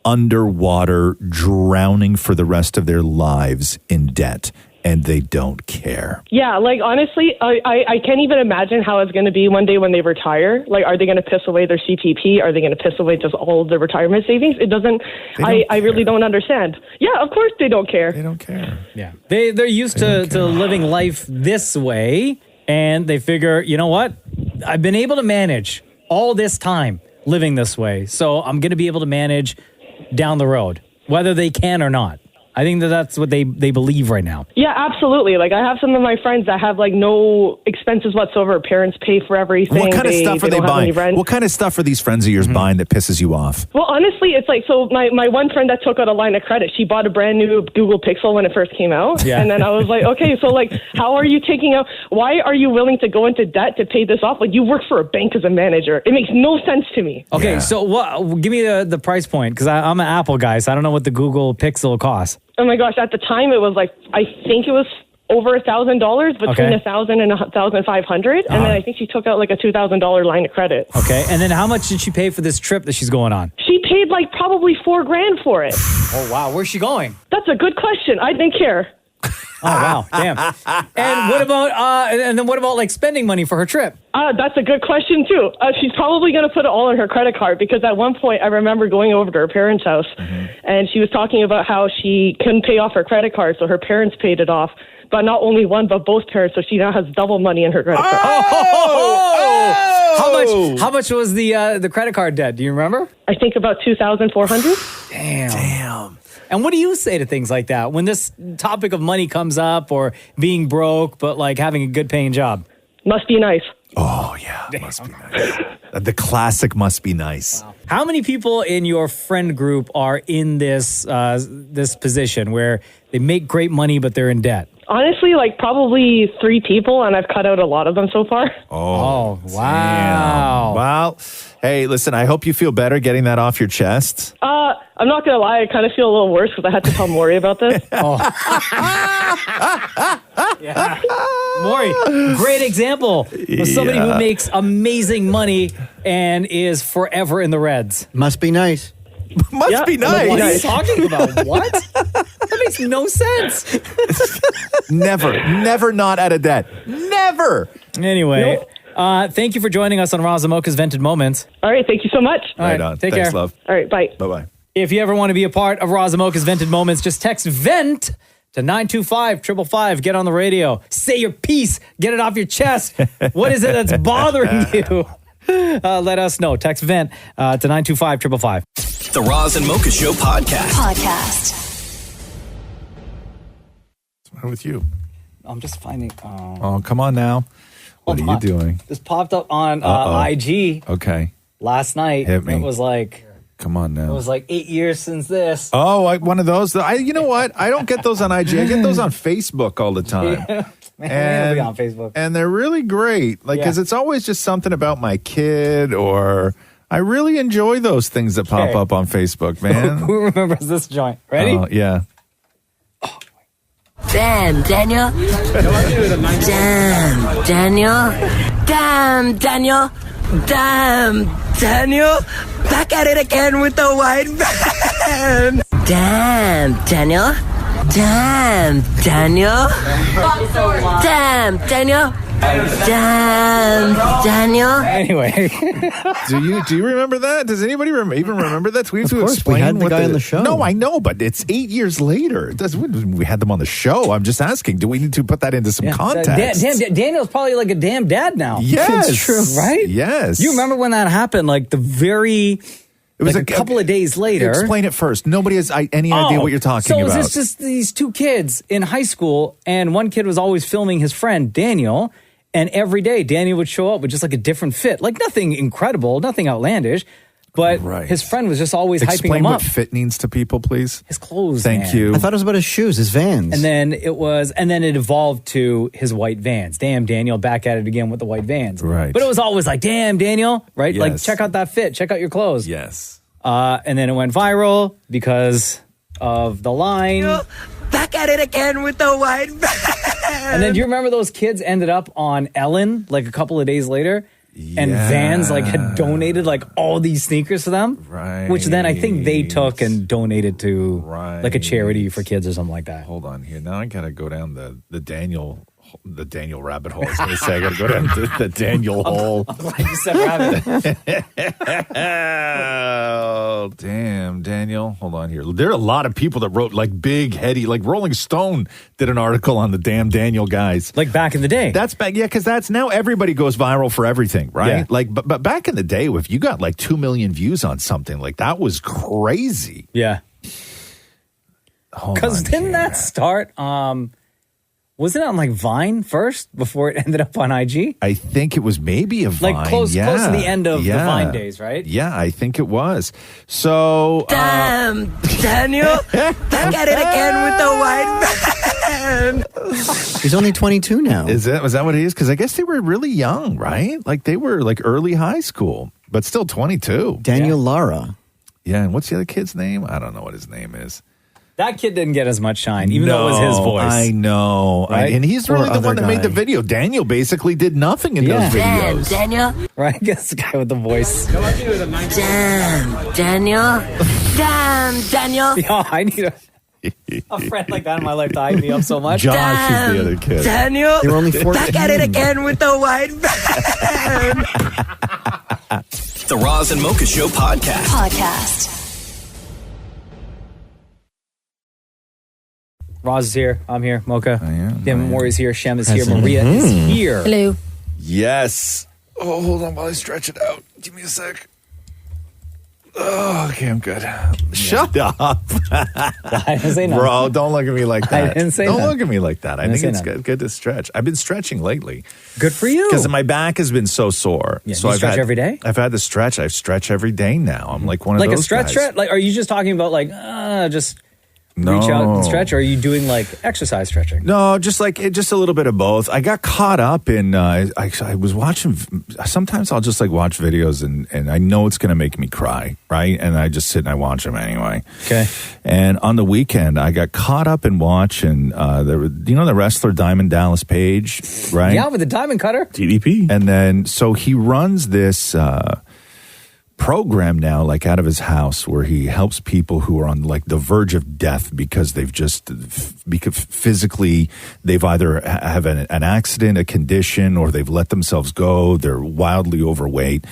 underwater, drowning for the rest of their lives in debt. And they don't care. Yeah, honestly, I can't even imagine how it's going to be one day when they retire. Are they going to piss away their CPP? Are they going to piss away just all of their retirement savings? It doesn't, I really don't understand. Yeah, of course they don't care. They don't care. Yeah. They're used to living life this way, and they figure, you know what? I've been able to manage all this time living this way, so I'm going to be able to manage down the road, whether they can or not. I think that's what they believe right now. Yeah, absolutely. I have some of my friends that have no expenses whatsoever. Parents pay for everything. What kind of stuff are they buying? What kind of stuff are these friends of yours buying that pisses you off? Well, honestly, it's so my one friend that took out a line of credit, she bought a brand new Google Pixel when it first came out. Yeah. And then I was like, okay, so how are you why are you willing to go into debt to pay this off? You work for a bank as a manager. It makes no sense to me. Okay, so give me the price point, because I'm an Apple guy, so I don't know what the Google Pixel costs. Oh my gosh! At the time, it was I think it was over $1,000, between $1,000 and $1,500, and then I think she took out a $2,000 line of credit. Okay, and then how much did she pay for this trip that she's going on? She paid probably $4,000 for it. Oh wow, where's she going? That's a good question. I didn't care. wow, damn. And what about and then what about like spending money for her trip? That's a good question too. She's probably going to put it all on her credit card because at one point I remember going over to her parents' house and she was talking about how she couldn't pay off her credit card, so her parents paid it off. But not only one, but both parents, so she now has double money in her credit card. How much was the credit card debt? Do you remember? I think about $2,400. Damn. And what do you say to things like that when this topic of money comes up or being broke, but like having a good paying job? Must be nice. Oh, yeah. Must be nice. The classic must be nice. Wow. How many people in your friend group are in this this position where they make great money, but they're in debt? Honestly, like probably 3 people, and I've cut out a lot of them so far. Oh, wow. Damn. Well, hey, listen, I hope you feel better getting that off your chest. I'm not going to lie, I kind of feel a little worse because I had to tell Maury about this. Yeah. Maury, great example of somebody who makes amazing money and is forever in the reds. Must be nice. Must be nice. What are you talking about? What? That makes no sense. Never not out of debt. Never. Anyway, thank you for joining us on Roz Mocha's Vented Moments. All right, thank you so much. All right, on. Take Thanks, care. love. All right, bye. Bye-bye. If you ever want to be a part of Roz Mocha's Vented Moments, just text VENT to 925-555. Get on the radio. Say your piece. Get it off your chest. What is it that's bothering you? Let us know. Text VENT to 925-555. The Roz and Mocha Show podcast. What's wrong with you? I'm just finding... Oh, come on now. What are you doing? This popped up on IG Okay. last night. Hit me. It was like... Come on now. It was like 8 years since this. Oh, one of those. You know what? I don't get those on IG. I get those on Facebook all the time. Man, on Facebook. And they're really great. Like, because it's always just something about my kid or... I really enjoy those things that pop up on Facebook, man. Who remembers this joint? Ready? Yeah. Damn, Daniel. Damn, Daniel. Damn, Daniel. Damn, Daniel. Back at it again with the white van. Damn, Daniel. Damn, Daniel. Damn, Daniel. Damn, Daniel. Anyway, do you remember that? Does anybody even remember that? We had the guy on the show. No, I know, but it's 8 years later. We had them on the show. I'm just asking, do we need to put that into some context? Daniel's probably like a damn dad now. Yes, it's true, right? Yes. You remember when that happened? Like the very. It was like a couple of days later. Explain it first. Nobody has any idea what you're talking about. So it's just these 2 kids in high school, and one kid was always filming his friend Daniel. And every day, Daniel would show up with just like a different fit. Like nothing incredible, nothing outlandish. But his friend was just always hyping him up. Explain what fit means to people, please. His clothes, Thank you. I thought it was about his shoes, his Vans. And then it evolved to his white Vans. Damn, Daniel, back at it again with the white Vans. Right. But it was always like, damn, Daniel, right? Yes. Like, check out that fit. Check out your clothes. Yes. And then it went viral because of the line. Back at it again with the white van. And then do you remember those kids ended up on Ellen like a couple of days later? And Vans like had donated like all these sneakers to them. Right. Which then I think they took and donated to like a charity for kids or something like that. Hold on here. Now I gotta go down the Daniel rabbit hole. I was gonna say I gotta go down the Daniel hole. I'm glad you said rabbit. Oh, damn, Daniel. Hold on here. There are a lot of people that wrote like big, heady, like Rolling Stone did an article on the damn Daniel guys. Like back in the day. That's back, yeah, because that's now everybody goes viral for everything, right? Yeah. Like, but back in the day, if you got like 2 million views on something, like that was crazy. Yeah. Because didn't that start? Wasn't it on like Vine first before it ended up on IG? I think it was maybe a Vine. Like close to the end of the Vine days, right? Yeah, I think it was. So Damn, Daniel, back at it again with the white van. He's only 22 now. Was that what he is? Because I guess they were really young, right? Like they were like early high school, but still 22. Daniel Lara. Yeah, and what's the other kid's name? I don't know what his name is. That kid didn't get as much shine, even though it was his voice. I know. Right? And he's really the one that made the video. Daniel basically did nothing in those videos. Damn, Daniel. Right? I guess the guy with the voice. Damn, Daniel. Damn, Daniel. Yeah, I need a... A friend like that in my life to hype me up so much. Josh is the other kid. Daniel, They were only back at it again with the white van. The Roz and Mocha Show podcast. Roz is here. I'm here. Mocha. I am. Shem Maurie's here. Shem is here. Maria is here. Hello. Yes. Oh, hold on while I stretch it out. Give me a sec. Oh, okay, I'm good. Shut up. I didn't say nothing. Bro, don't look at me like that. I didn't say Don't nothing. look at me like that. I didn't think say it's nothing. good to stretch. I've been stretching lately. Good for you. Because my back has been so sore. Yeah, so you I've stretch had, every day? I've had the stretch. I stretch every day now. I'm like one of Like those a stretch guys. stretch? Like, are you just talking about like, just No. reach out and stretch? Or are you doing like exercise stretching? No, just a little bit of both. I got caught up in, I was watching, sometimes I'll just like watch videos and I know it's going to make me cry, right? And I just sit and I watch them anyway. Okay. And on the weekend, I got caught up in watching, the wrestler Diamond Dallas Page, right? Yeah, with the diamond cutter. TDP. And then, so he runs this, program now, like out of his house, where he helps people who are on like the verge of death because they've just because physically they've either have an accident, a condition, or they've let themselves go. They're wildly overweight.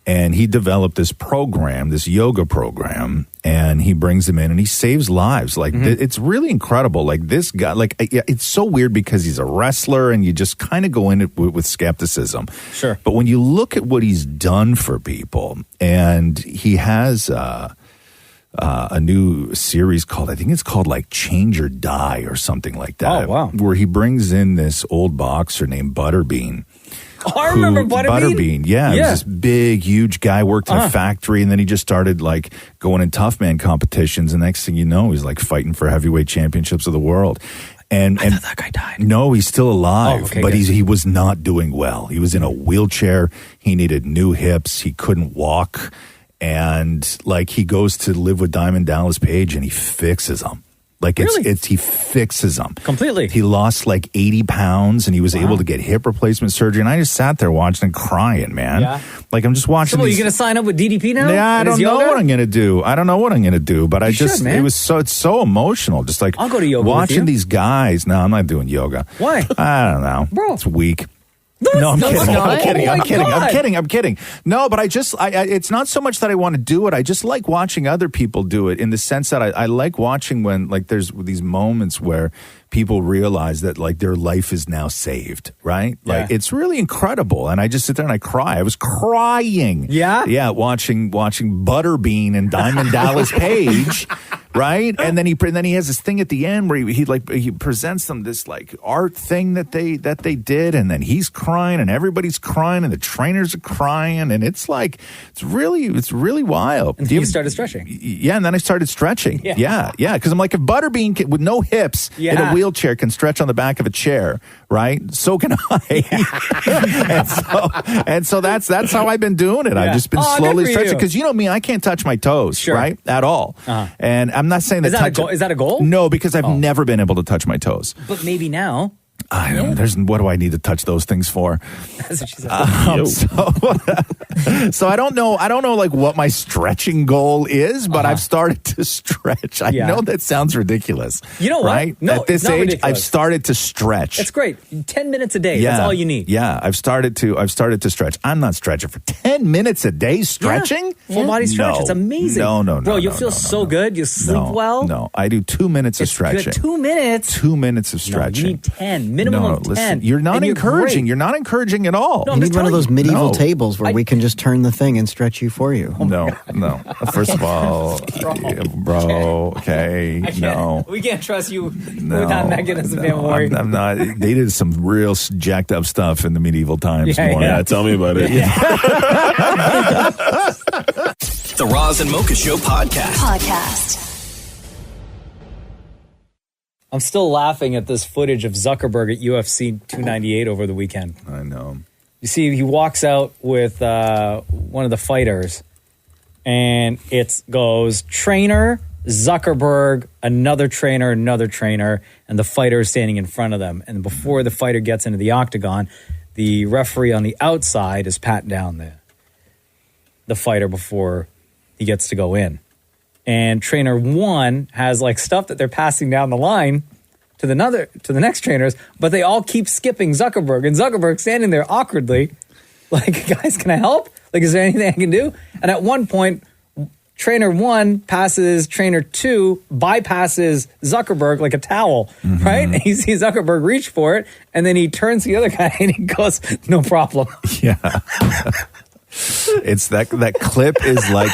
And he developed this program, this yoga program, and he brings them in and he saves lives. Like, it's really incredible. Like, this guy, like, it's so weird because he's a wrestler and you just kind of go in it with skepticism. Sure. But when you look at what he's done for people, and he has a new series called, I think it's called like Change or Die or something like that. Oh, wow. Where he brings in this old boxer named Butterbean. Oh, I remember Butterbean. Yeah, he was this big, huge guy, worked in a factory, and then he just started like going in tough man competitions. And next thing you know, he's like fighting for heavyweight championships of the world. And I thought that guy died. No, he's still alive, Oh, okay, but good. he was not doing well. He was in a wheelchair. He needed new hips. He couldn't walk. And like he goes to live with Diamond Dallas Page and he fixes them. Like he fixes them completely. He lost like 80 pounds and he was able to get hip replacement surgery. And I just sat there watching and crying, man. Yeah. Like I'm just watching. So, are you going to sign up with DDP now? Yeah, I don't know what I'm going to do. I don't know what I'm going to do, but man. it's so emotional. Just like I'll go to yoga watching with you. these guys. No, I'm not doing yoga. Why? I don't know. Bro. It's weak. No, I'm kidding. not. I'm kidding. Oh I'm my kidding. God. I'm kidding. I'm kidding. No, but it's not so much that I want to do it. I just like watching other people do it in the sense that I like watching when like there's these moments where people realize that like their life is now saved, right? Like it's really incredible. And I just sit there and I cry. I was crying. Yeah? Yeah, watching Butterbean and Diamond Dallas Page. Right, and then he has this thing at the end where he presents them this like art thing that they did, and then he's crying and everybody's crying and the trainers are crying, and it's really wild. And you started stretching. Yeah, and then I started stretching. Yeah, because I'm like, if Butterbean with no hips in a wheelchair can stretch on the back of a chair, right? So can I. and so that's how I've been doing it. Yeah. I've just been Oh, slowly good for stretching you. because you know me, I can't touch my toes, right, at all. And I'm not saying Is that a goal? No, because I've never been able to touch my toes. But maybe now. I don't. What do I need to touch those things for? That's what she said. So I don't know. I don't know like what my stretching goal is, but I've started to stretch. I know that sounds ridiculous. You know what? Right? No, at this it's not age, ridiculous. I've started to stretch. It's great. 10 minutes a day. That's all you need. Yeah, I've started to stretch. I'm not stretching for 10 minutes a day. Stretching, Full body stretch. No. It's amazing. No, bro. You'll feel so good. You sleep well. No, I do 2 minutes of It's stretching. good. 2 minutes. 2 minutes of stretching. No, you need 10. Minimum of 10. Listen, you're not And encouraging. great. You're not encouraging at all. No, You need one of those medieval No. tables where we can just turn the thing and stretch you for you. No. First of all, bro, okay, no. We can't trust you No, with that mechanism, man. Worry. I'm not. They did some real jacked up stuff in the medieval times. Yeah, More. yeah. Tell me about it. The Roz and Mocha Show podcast. I'm still laughing at this footage of Zuckerberg at UFC 298 over the weekend. I know. You see, he walks out with one of the fighters, and it goes trainer, Zuckerberg, another trainer, and the fighter is standing in front of them. And before the fighter gets into the octagon, the referee on the outside is patting down the fighter before he gets to go in. and trainer 1 has like stuff that they're passing down the line to the next trainers, but they all keep skipping Zuckerberg, and Zuckerberg's standing there awkwardly, like, guys, can I help? Like, is there anything I can do? And at one point, trainer 1 passes trainer 2, bypasses Zuckerberg like a towel, right? And you see Zuckerberg reach for it, and then he turns to the other guy and he goes, no problem. Yeah. It's that clip is like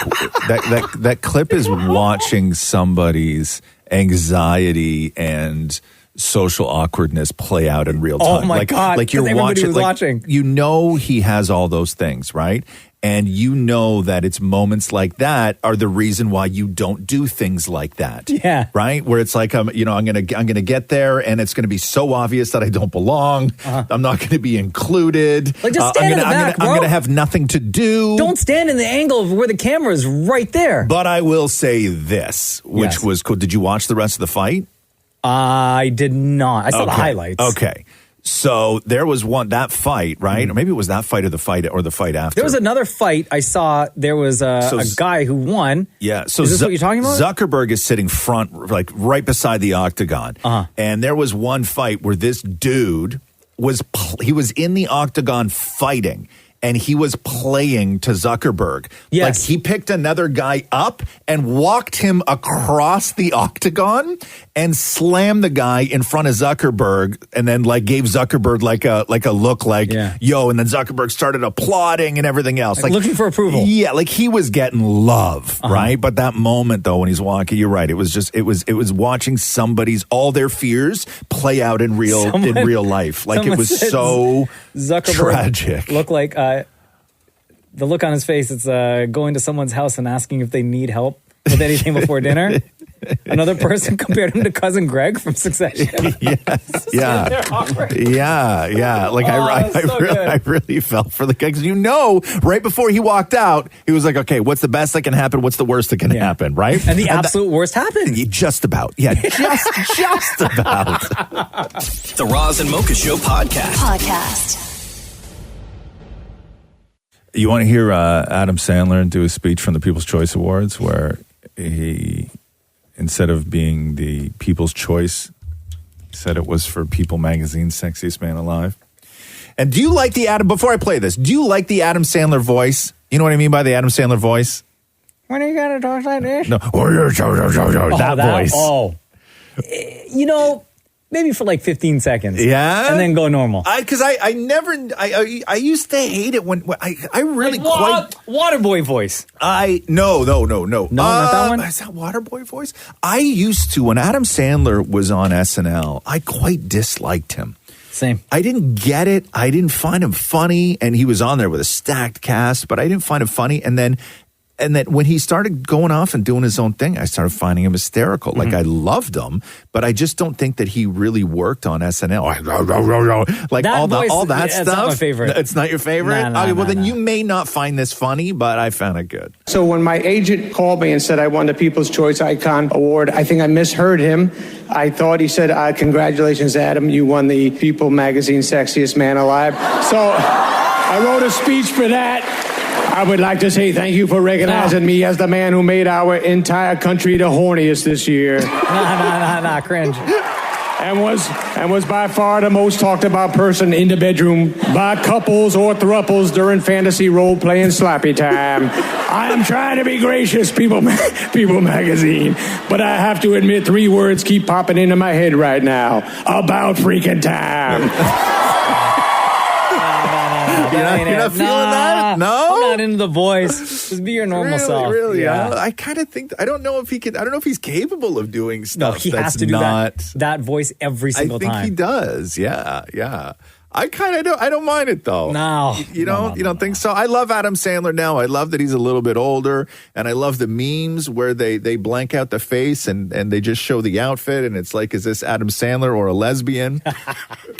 that clip is watching somebody's anxiety and social awkwardness play out in real time. Oh my God. Like you're watching. You know he has all those things, right? And you know that it's moments like that are the reason why you don't do things like that. Yeah. Right? Where it's like, I'm gonna get there, and it's gonna be so obvious that I don't belong. I'm not gonna be included. Like, just stand in the back, I'm bro. gonna have nothing to do. Don't stand in the angle of where the camera is right there. But I will say this, which was cool. Did you watch the rest of the fight? I did not. I saw the highlights. Okay. So there was that fight, right? Or maybe it was that fight or the fight after. There was another fight I saw. There was a guy who won. Yeah. So is this what you're talking about? Zuckerberg is sitting front, like right beside the octagon. And there was one fight where this dude he was in the octagon fighting. And he was playing to Zuckerberg. Yes. Like, he picked another guy up and walked him across the octagon and slammed the guy in front of Zuckerberg, and then like gave Zuckerberg like a look like, yo, and then Zuckerberg started applauding and everything else. Like looking for approval. Yeah, like he was getting love, right? But that moment though, when he's walking, you're right. It was watching all their fears play out in real life. Like, it was so Zuckerberg tragic. Looked like the look on his face, it's going to someone's house and asking if they need help with anything before dinner. Another person compared him to Cousin Greg from Succession. Yes. Yeah. Like, I really felt for the guy, because right before he walked out, he was like, okay, what's the best that can happen? What's the worst that can happen, right? And the absolute worst happened. Just about. Yeah, just about. The Roz and Mocha Show podcast. You want to hear Adam Sandler do a speech from the People's Choice Awards, where he, instead of being the People's Choice, said it was for People Magazine's Sexiest Man Alive. And do you like before I play this, do you like the Adam Sandler voice? You know what I mean by the Adam Sandler voice? When are you going to talk like this? No. That voice. Oh. Maybe for like 15 seconds. Yeah? And then go normal. Because I used to hate it when I really like Waterboy voice. No. No, not that one? Is that Waterboy voice? I used to, when Adam Sandler was on SNL, I quite disliked him. Same. I didn't get it. I didn't find him funny. And he was on there with a stacked cast, but I didn't find him funny. And then when he started going off and doing his own thing, I started finding him hysterical. Like, I loved him, but I just don't think that he really worked on SNL. Like, all that stuff. It's not my favorite. It's not your favorite? Then you may not find this funny, but I found it good. So when my agent called me and said I won the People's Choice Icon Award, I think I misheard him. I thought he said, congratulations, Adam, you won the People Magazine Sexiest Man Alive. So I wrote a speech for that. I would like to say thank you for recognizing me as the man who made our entire country the horniest this year. Nah, cringe. And was by far the most talked about person in the bedroom by couples or thruples during fantasy role-playing slappy time. I am trying to be gracious, People Magazine, but I have to admit 3 words keep popping into my head right now. About freaking time. You're not feeling that? No? I'm not into the voice. Just be your normal self. Really? Yeah. I kind of think, I don't know if he's capable of doing stuff. No, he has to do that voice every single time. I think he does. Yeah. I don't mind it though. No. You don't think so? I love Adam Sandler now. I love that he's a little bit older, and I love the memes where they blank out the face and they just show the outfit, and it's like, is this Adam Sandler or a lesbian?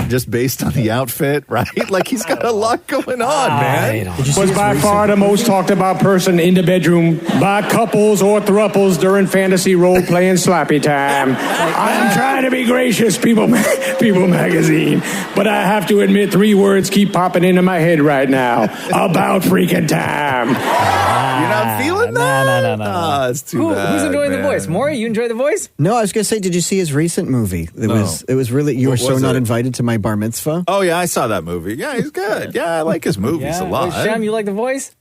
Just based on the outfit, right? Like, he's got a lot going on, man. Was by far the most talked about person in the bedroom by couples or thruples during fantasy role-playing slappy time. I am trying to be gracious, People Magazine, but I have to admit 3 words keep popping into my head right now. About freaking time. You're not feeling that? No. Oh, it's too bad. Who's enjoying man. the voice? Maury, you enjoy the voice? No, I was going to say, did you see his recent movie? It was really, you were What so was not it? invited to my bar mitzvah. Oh, yeah, I saw that movie. Yeah, he's good. Yeah, I like his movies a lot. Wait, Shem, you like the voice?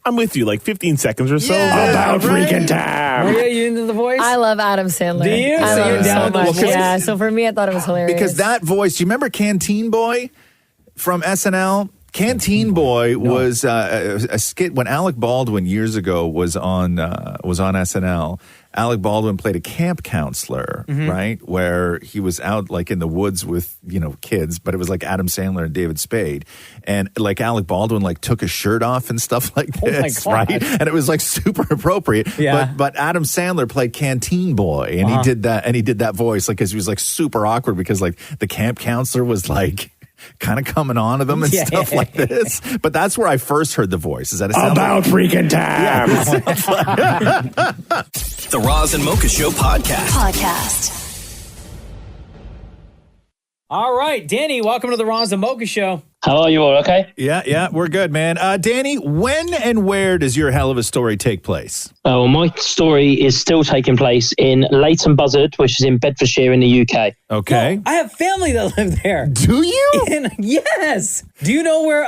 I'm with you, like 15 seconds or so. About freaking time. Maria, you into the voice? I love Adam Sandler. Do you? I So love you're him down so with the much. voice? Yeah, so for me, I thought it was hilarious. Because that voice, you remember Canteen Boy from SNL? Canteen Boy was a skit when Alec Baldwin years ago was on SNL. Alec Baldwin played a camp counselor, right? Where he was out like in the woods with, kids, but it was like Adam Sandler and David Spade. And like Alec Baldwin like took his shirt off and stuff like this, right? And it was like super appropriate. Yeah. But Adam Sandler played Canteen Boy and he did that voice like cause he was like super awkward because like the camp counselor was like kind of coming on to them and stuff like this. But that's where I first heard the voice. Is that about freaking time? The Roz and Mocha Show podcast. All right, Danny, welcome to the Roz and Mocha Show. How are you all? Okay. Yeah, we're good, man. Danny, when and where does your hell of a story take place? Well, my story is still taking place in Leighton Buzzard, which is in Bedfordshire in the UK. Okay. I have family that live there. Do you? Yes. Do you know where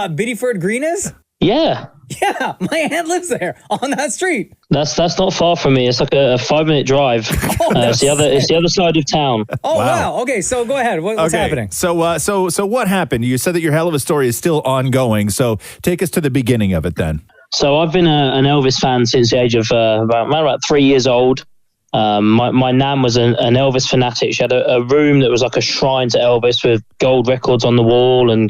Biddeford Green is? Yeah. Yeah, my aunt lives there on that street. That's not far from me. It's like a 5-minute drive. It's the other side of town. Oh wow. Okay, so go ahead. What's happening? So what happened? You said that your hell of a story is still ongoing. So take us to the beginning of it then. So I've been an Elvis fan since the age of about 3 years old. My nan was an Elvis fanatic. She had a room that was like a shrine to Elvis with gold records on the wall and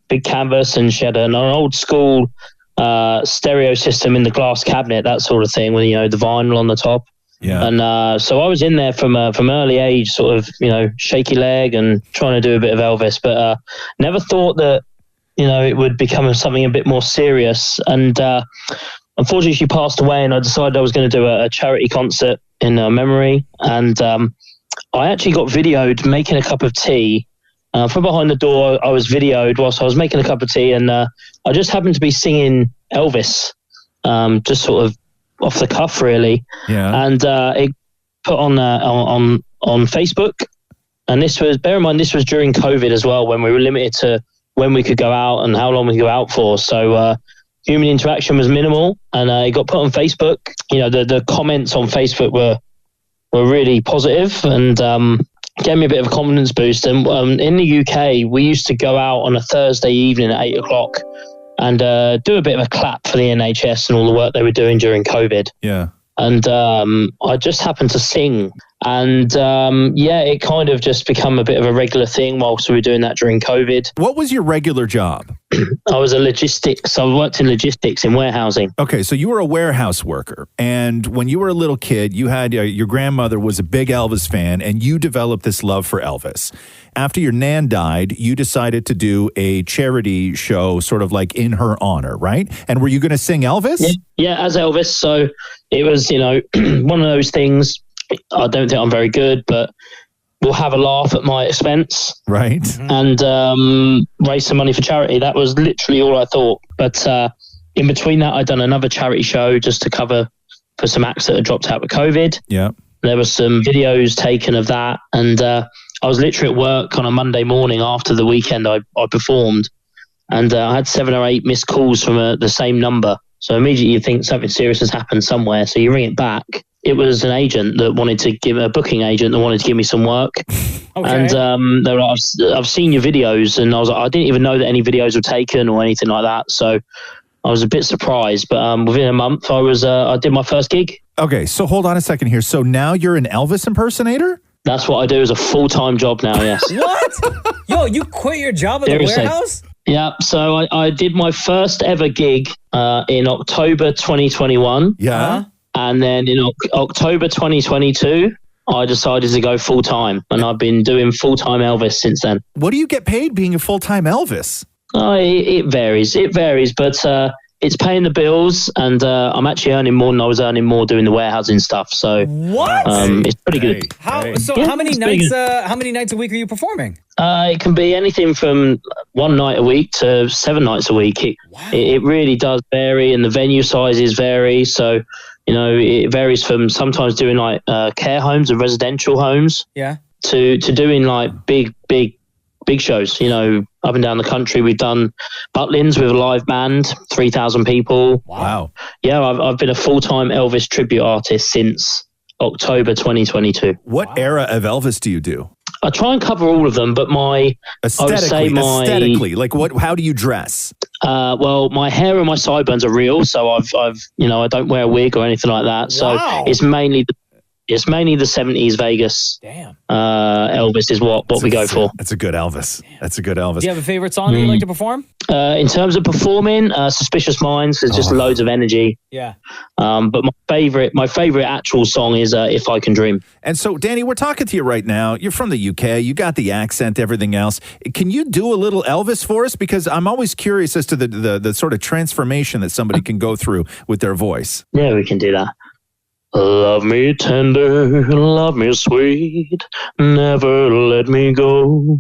big canvas, and she had an old school stereo system in the glass cabinet, that sort of thing, with the vinyl on the top. Yeah. And so I was in there from early age, sort of shaky leg and trying to do a bit of Elvis, but never thought that it would become something a bit more serious. And unfortunately, she passed away, and I decided I was going to do a charity concert in her memory. And I actually got videoed making a cup of tea. From behind the door, I was videoed whilst I was making a cup of tea, and I just happened to be singing Elvis, just sort of off the cuff, really. Yeah. And it put on Facebook. And bear in mind, this was during COVID as well, when we were limited to when we could go out and how long we could go out for. So human interaction was minimal, and it got put on Facebook. The comments on Facebook were really positive, and gave me a bit of a confidence boost. And in the UK, we used to go out on a Thursday evening at 8 o'clock and do a bit of a clap for the NHS and all the work they were doing during COVID. Yeah. And I just happened to sing. And it kind of just become a bit of a regular thing whilst we were doing that during COVID. What was your regular job? I was I worked in logistics in warehousing. Okay, so you were a warehouse worker, and when you were a little kid, you had your grandmother was a big Elvis fan, and you developed this love for Elvis. After your nan died, you decided to do a charity show, sort of like in her honor, right? And were you going to sing Elvis? Yeah, as Elvis. So it was, one of those things. I don't think I'm very good, but we'll have a laugh at my expense. Right. And raise some money for charity. That was literally all I thought. But in between that, I'd done another charity show just to cover for some acts that had dropped out with COVID. Yeah. There were some videos taken of that. And I was literally at work on a Monday morning after the weekend I performed. And I had 7 or 8 missed calls from the same number. So immediately you think something serious has happened somewhere. So you ring it back. It was an agent that wanted to a booking agent that wanted to give me some work. Okay. And they were like, I've seen your videos. And I was like, I didn't even know that any videos were taken or anything like that. So I was a bit surprised. But within a month, I did my first gig. Okay, so hold on a second here. So now you're an Elvis impersonator? That's what I do as a full-time job now, yes. What? Yo, you quit your job at the warehouse? Yeah, so I did my first ever gig in October 2021. Yeah. And then in October 2022, I decided to go full-time. And I've been doing full-time Elvis since then. What do you get paid being a full-time Elvis? Oh, it varies. It varies. But it's paying the bills, and I'm actually earning more than I was earning more doing the warehousing stuff. So What? It's pretty good. How Yeah, how many it's pretty nights? good. How many nights a week are you performing? It can be anything from 1 night a week to 7 nights a week. It really does vary, and the venue sizes vary. So, it varies from sometimes doing like care homes and residential homes Yeah. to doing like big shows, up and down the country. We've done Butlins with a live band, 3,000 people. Wow. Yeah, I've been a full-time Elvis tribute artist since October 2022. What era of Elvis do you do? I try and cover all of them, but Aesthetically, like what? How do you dress? Well, my hair and my sideburns are real, so I don't wear a wig or anything like that. So it's mainly the 70s Vegas. Damn. Elvis is what we go for. That's a good Elvis. That's a good Elvis. Do you have a favorite song that you like to perform? In terms of performing, Suspicious Minds, there's just loads of energy. Yeah. But my favorite actual song is If I Can Dream. And so, Danny, we're talking to you right now. You're from the UK. You got the accent, everything else. Can you do a little Elvis for us? Because I'm always curious as to the sort of transformation that somebody can go through with their voice. Yeah, we can do that. Love me tender, love me sweet, never let me go.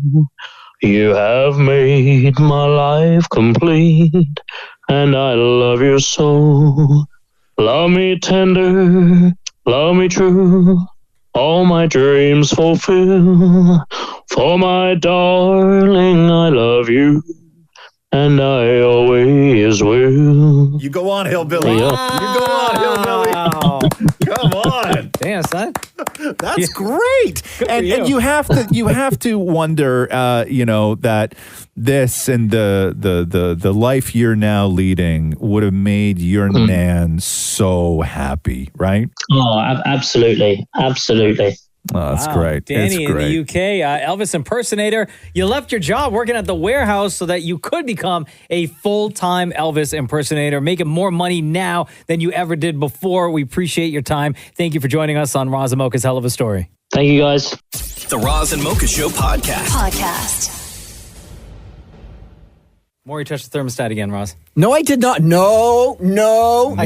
You have made my life complete, and I love you so. Love me tender, love me true, all my dreams fulfill. For my darling, I love you, and I always will. You go on, Hillbilly. Yeah. You go on, Hillbilly. Come on. Damn, son. That's great. And you have to wonder, that this and the life you're now leading would have made your nan so happy, right? Oh, absolutely. Absolutely. Oh, that's great. Danny It's great. in the UK, Elvis impersonator. You left your job working at the warehouse so that you could become a full-time Elvis impersonator, making more money now than you ever did before. We appreciate your time. Thank you for joining us on Roz and Mocha's Hell of a Story. Thank you, guys. The Roz and Mocha Show podcast. Maurie touched the thermostat again, Roz. No, I did not. No. I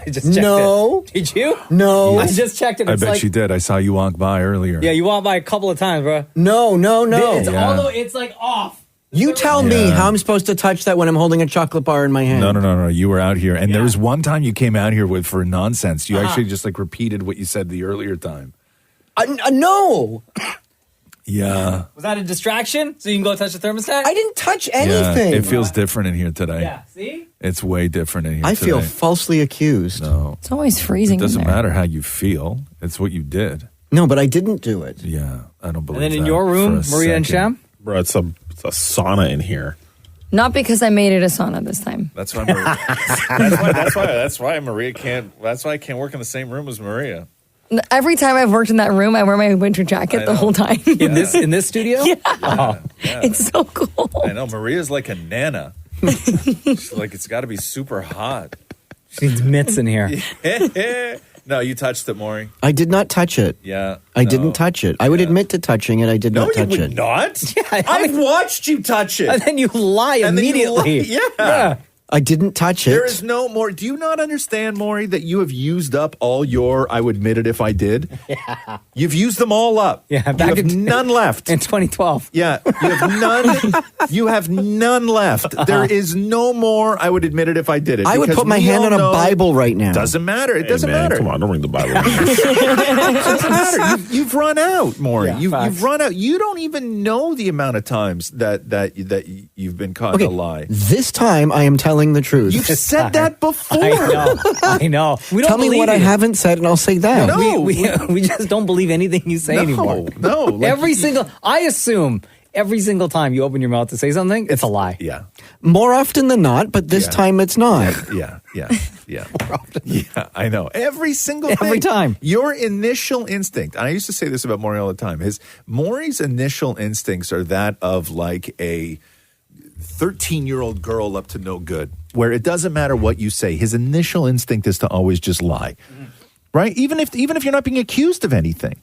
just checked it. Did you? No. I just checked it. I It's bet like, you did. I saw you walk by earlier. Yeah, you walked by a couple of times, bro. No. Although it's like off. You tell me Yeah. how I'm supposed to touch that when I'm holding a chocolate bar in my hand. No. You were out here. And there was one time you came out here for nonsense. You actually just repeated what you said the earlier time. No. Yeah. Was that a distraction? So you can go touch the thermostat? I didn't touch anything. Yeah, it feels different in here today. Yeah, see? It's way different in here I today. feel falsely accused. No. It's always freezing. It doesn't in there. matter how you feel. It's what you did. No, but I didn't do it. Yeah, I don't believe And then in that your room, for a Maria and second. Shem? Bro, it's a sauna in here. Not because I made it a sauna this time. That's why Maria. that's why Maria can't. That's why I can't work in the same room as Maria. Every time I've worked in that room, I wear my winter jacket the whole time. In this studio? Yeah. Yeah. It's so cool. I know Maria's like a nana. She's like, it's got to be super hot. She needs mitts in here. No, you touched it, Maury. I did not touch it. Yeah, I didn't touch it. I would admit to touching it. I did not touch it. Not. Yeah, I've watched you touch it. And then you lie immediately. Yeah. I didn't touch it. There is no more. Do you not understand, Maury, that you have used up all your I would admit it if I did? Yeah. You've used them all up. Yeah, you have none left. In 2012. Yeah, you have none. You have none left. There is no more I would admit it if I did it. I would because put my we hand all on a know- Bible right now. Doesn't matter. It doesn't man, matter. Come on, don't ring the Bible. It doesn't matter. You've run out, Maury. Yeah, you've run out. You don't even know the amount of times that you've been caught in a lie. This time I am telling the truth. You've said that before. I know. We don't Tell me believe what I you. haven't said and I'll say that. No. We just don't believe anything you say anymore. No. Like, I assume every single time you open your mouth to say something, it's a lie. Yeah. More often than not, but this time it's not. Yeah. Yeah, I know. Every single Every thing. time. Your initial instinct, and I used to say this about Maury all the time, Maury's initial instincts are that of like a 13-year-old girl up to no good, where it doesn't matter what you say. His initial instinct is to always just lie. Right? Even if you're not being accused of anything.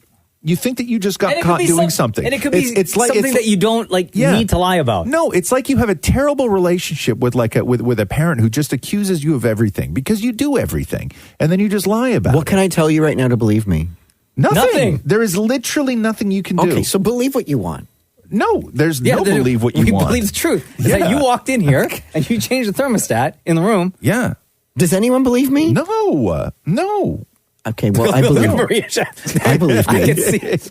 You think that you just And got it could caught be doing some- something. and it could be something that you don't need to lie about. No, it's like you have a terrible relationship with with a parent who just accuses you of everything because you do everything, and then you just lie about it. What can I tell you right now to believe me? Nothing. There is literally nothing you can do. Okay, so believe what you want. No, there's no believe what you we want. believe the truth. Is that you walked in here and you changed the thermostat in the room. Yeah. Does anyone believe me? No. No. Okay, well, I believe Maria. I believe me.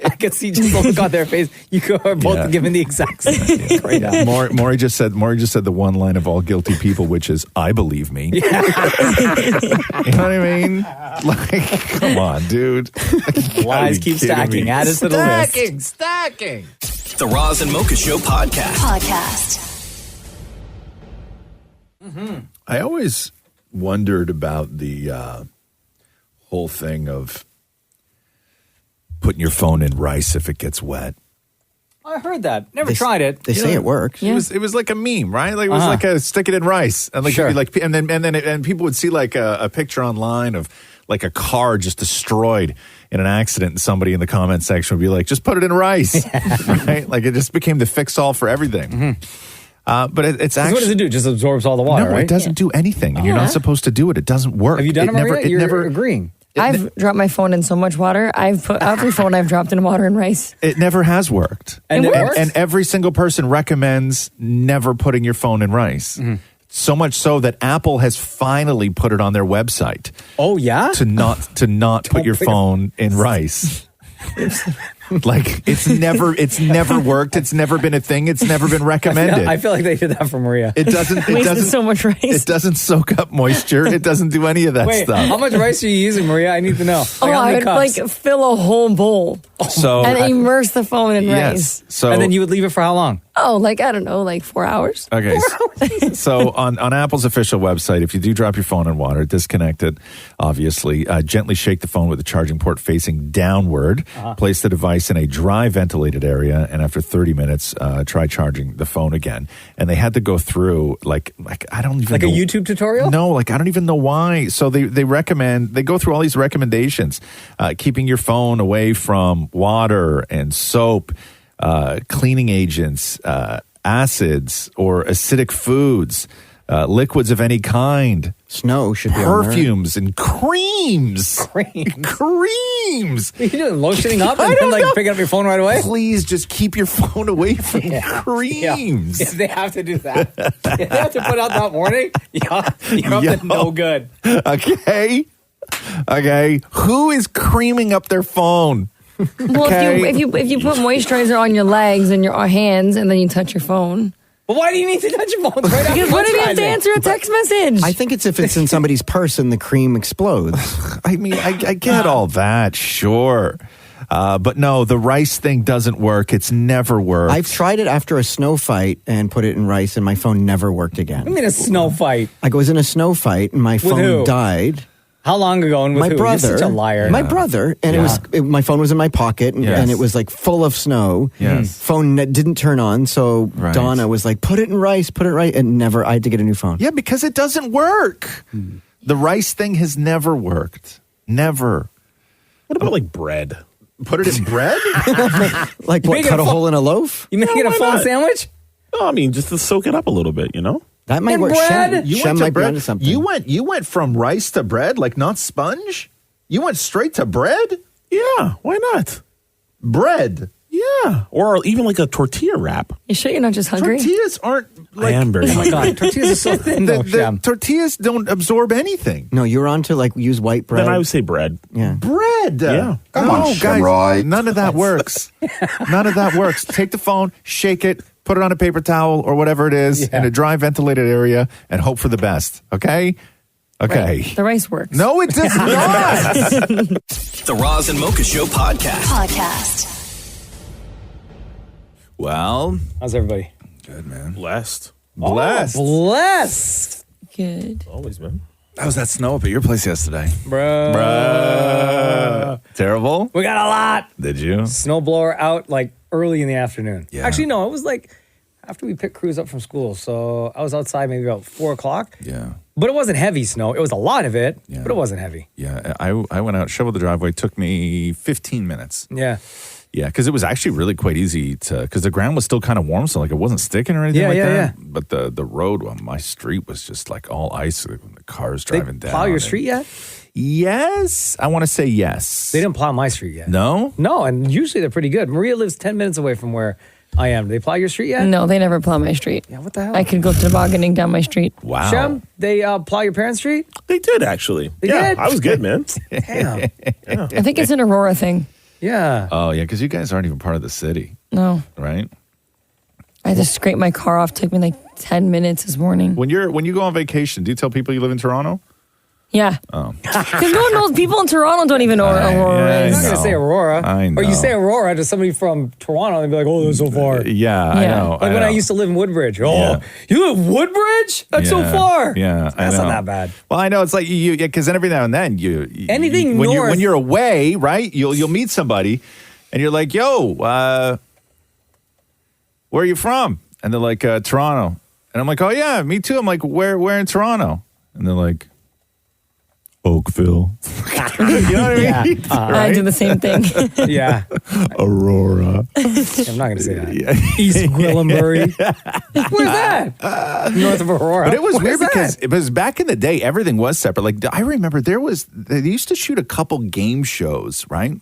I could see just the look on their face. You are both giving the exact same. Right now. Maury just said the one line of all guilty people, which is "I believe me." You know what I mean? Like, come on, dude. Lies keep stacking. Add it to the list. Stacking. The Roz and Mocha Show podcast. I always wondered about the whole thing of putting your phone in rice if it gets wet. I heard that. Never tried it. They say it works. It was like a meme, right? Like it was like a stick it in rice, and like it'd be like, and people would see like a picture online of like a car just destroyed in an accident, and somebody in the comment section would be like, "Just put it in rice," right? Like it just became the fix all for everything. But it's actually, what does it do? Just absorbs all the water, no, right? it doesn't do anything, and you're not supposed to do it. It doesn't work. Have you done it, Maria? You're agreeing. I've dropped my phone in so much water. I've put every phone I've dropped in water and rice. It never has worked. And it works? And every single person recommends never putting your phone in rice. So much so that Apple has finally put it on their website. Oh yeah? To not put your phone in rice. Like it's never worked. It's never been a thing. It's never been recommended. I feel like they did that for Maria. It doesn't. It doesn't. So much rice. It doesn't soak up moisture. It doesn't do any of that Wait, stuff. how much rice are you using, Maria? I need to know. Like, how I many would cups? like fill a whole bowl and immerse the phone in rice. So and then you would leave it for how long? Oh, like I don't know, like 4 hours. Okay. So on Apple's official website, if you do drop your phone in water, disconnect it, obviously. Gently shake the phone with the charging port facing downward. Place the device in a dry ventilated area, and after 30 minutes, try charging the phone again. And they had to go through like I don't even know. A YouTube tutorial? No, like I don't even know why. So they go through all these recommendations, keeping your phone away from water and soap, cleaning agents, acids or acidic foods, liquids of any kind. Snow should be on there. Perfumes and creams. Creams. What are you doing? Lotioning up and then like picking up your phone right away? Please just keep your phone away from creams. Yeah, they have to do that. If they have to put out that warning, you're up to no good. Okay. Who is creaming up their phone? Well, if you put moisturizer on your legs and your hands, and then you touch your phone. But why do you need to touch your phone right after Because what if you have to moisturizing? answer a text message? I think it's if it's in somebody's purse and the cream explodes. I mean, I get all that, sure. But no, the rice thing doesn't work. It's never worked. I've tried it after a snow fight and put it in rice, and my phone never worked again. I mean, a snow fight. I was in a snow fight, and my phone who? died. How long ago and with My who? brother. You're such a liar. My brother, and my phone was in my pocket, and it was like full of snow. Yes. Phone didn't turn on, so Donna was like, "Put it in rice, put it right," and never. I had to get a new phone. Yeah, because it doesn't work. The rice thing has never worked. Never. What about like bread? Put it in bread? Like what? Cut a hole in a loaf? You making a why phone not? sandwich? No, I mean just to soak it up a little bit, you know. That might And work. bread? Shem might be onto something. You went from rice to bread, like not sponge? You went straight to bread? Yeah, why not? Bread. Yeah, or even like a tortilla wrap. You sure you're not just hungry? Tortillas aren't I am very. Oh my God, tortillas are so thin though, the Shem. tortillas don't absorb anything. No, you're on to like use white bread. Then I would say bread. Yeah. Bread. Yeah. Come on, Shem Maurie. None of that works. None of that works. Take the phone, shake it, put it on a paper towel or whatever it is in a dry ventilated area and hope for the best. Okay? Okay. Right. The rice works. No, it does not. The Roz and Mocha Show podcast. Well, How's everybody? good, man. Blessed. Blessed. Blessed. Good. Always, man. How was that snow up at your place yesterday? Bruh. Terrible? We got a lot. Did you? Snowblower out like early in the afternoon. Yeah. Actually, no, it was like after we picked Cruz up from school. So I was outside maybe about 4 o'clock. Yeah. But it wasn't heavy snow. It was a lot of it, but it wasn't heavy. Yeah, I went out, shoveled the driveway. Took me 15 minutes. Yeah. Yeah, because it was actually really quite easy to, because the ground was still kind of warm, so like it wasn't sticking or anything that. Yeah. But the road on my street was just like all ice. The cars driving down. Plow your street yet? Yes, I want to say yes. They didn't plow my street yet. No? No, and usually they're pretty good. Maria lives 10 minutes away from where I am. Do they plow your street yet? No, they never plow my street. Yeah, what the hell? I could go tobogganing down my street. Wow. Shem, they plow your parents' street? They did, actually. They did? I was good, man. Damn. I think it's an Aurora thing. Yeah. Oh, yeah, because you guys aren't even part of the city, No. right? I just scraped my car off. Took me like 10 minutes this morning. When you go on vacation, do you tell people you live in Toronto? Yeah. Oh. Because no one knows. People in Toronto don't even know where Aurora I'm is. not going to say Aurora. I know. Or you say Aurora to somebody from Toronto, and they'd be like, oh, that's so far. Yeah, I know. Like when I used to live in Woodbridge. Oh, you live Woodbridge? That's so far. Yeah, That's not that bad. Well, I know it's like you because every now and then Anything when north. when you're away, right? You'll meet somebody, and you're like, "Yo, where are you from?" And they're like, "Toronto." And I'm like, "Oh yeah, me too." I'm like, "Where in Toronto?" And they're like, Oakville. You know what I mean? I do the same thing. Yeah. Aurora. I'm not going to say that. East Gwillimbury. Where's that? North of Aurora. But it was Where's weird because back in the day, everything was separate. Like I remember they used to shoot a couple game shows, right?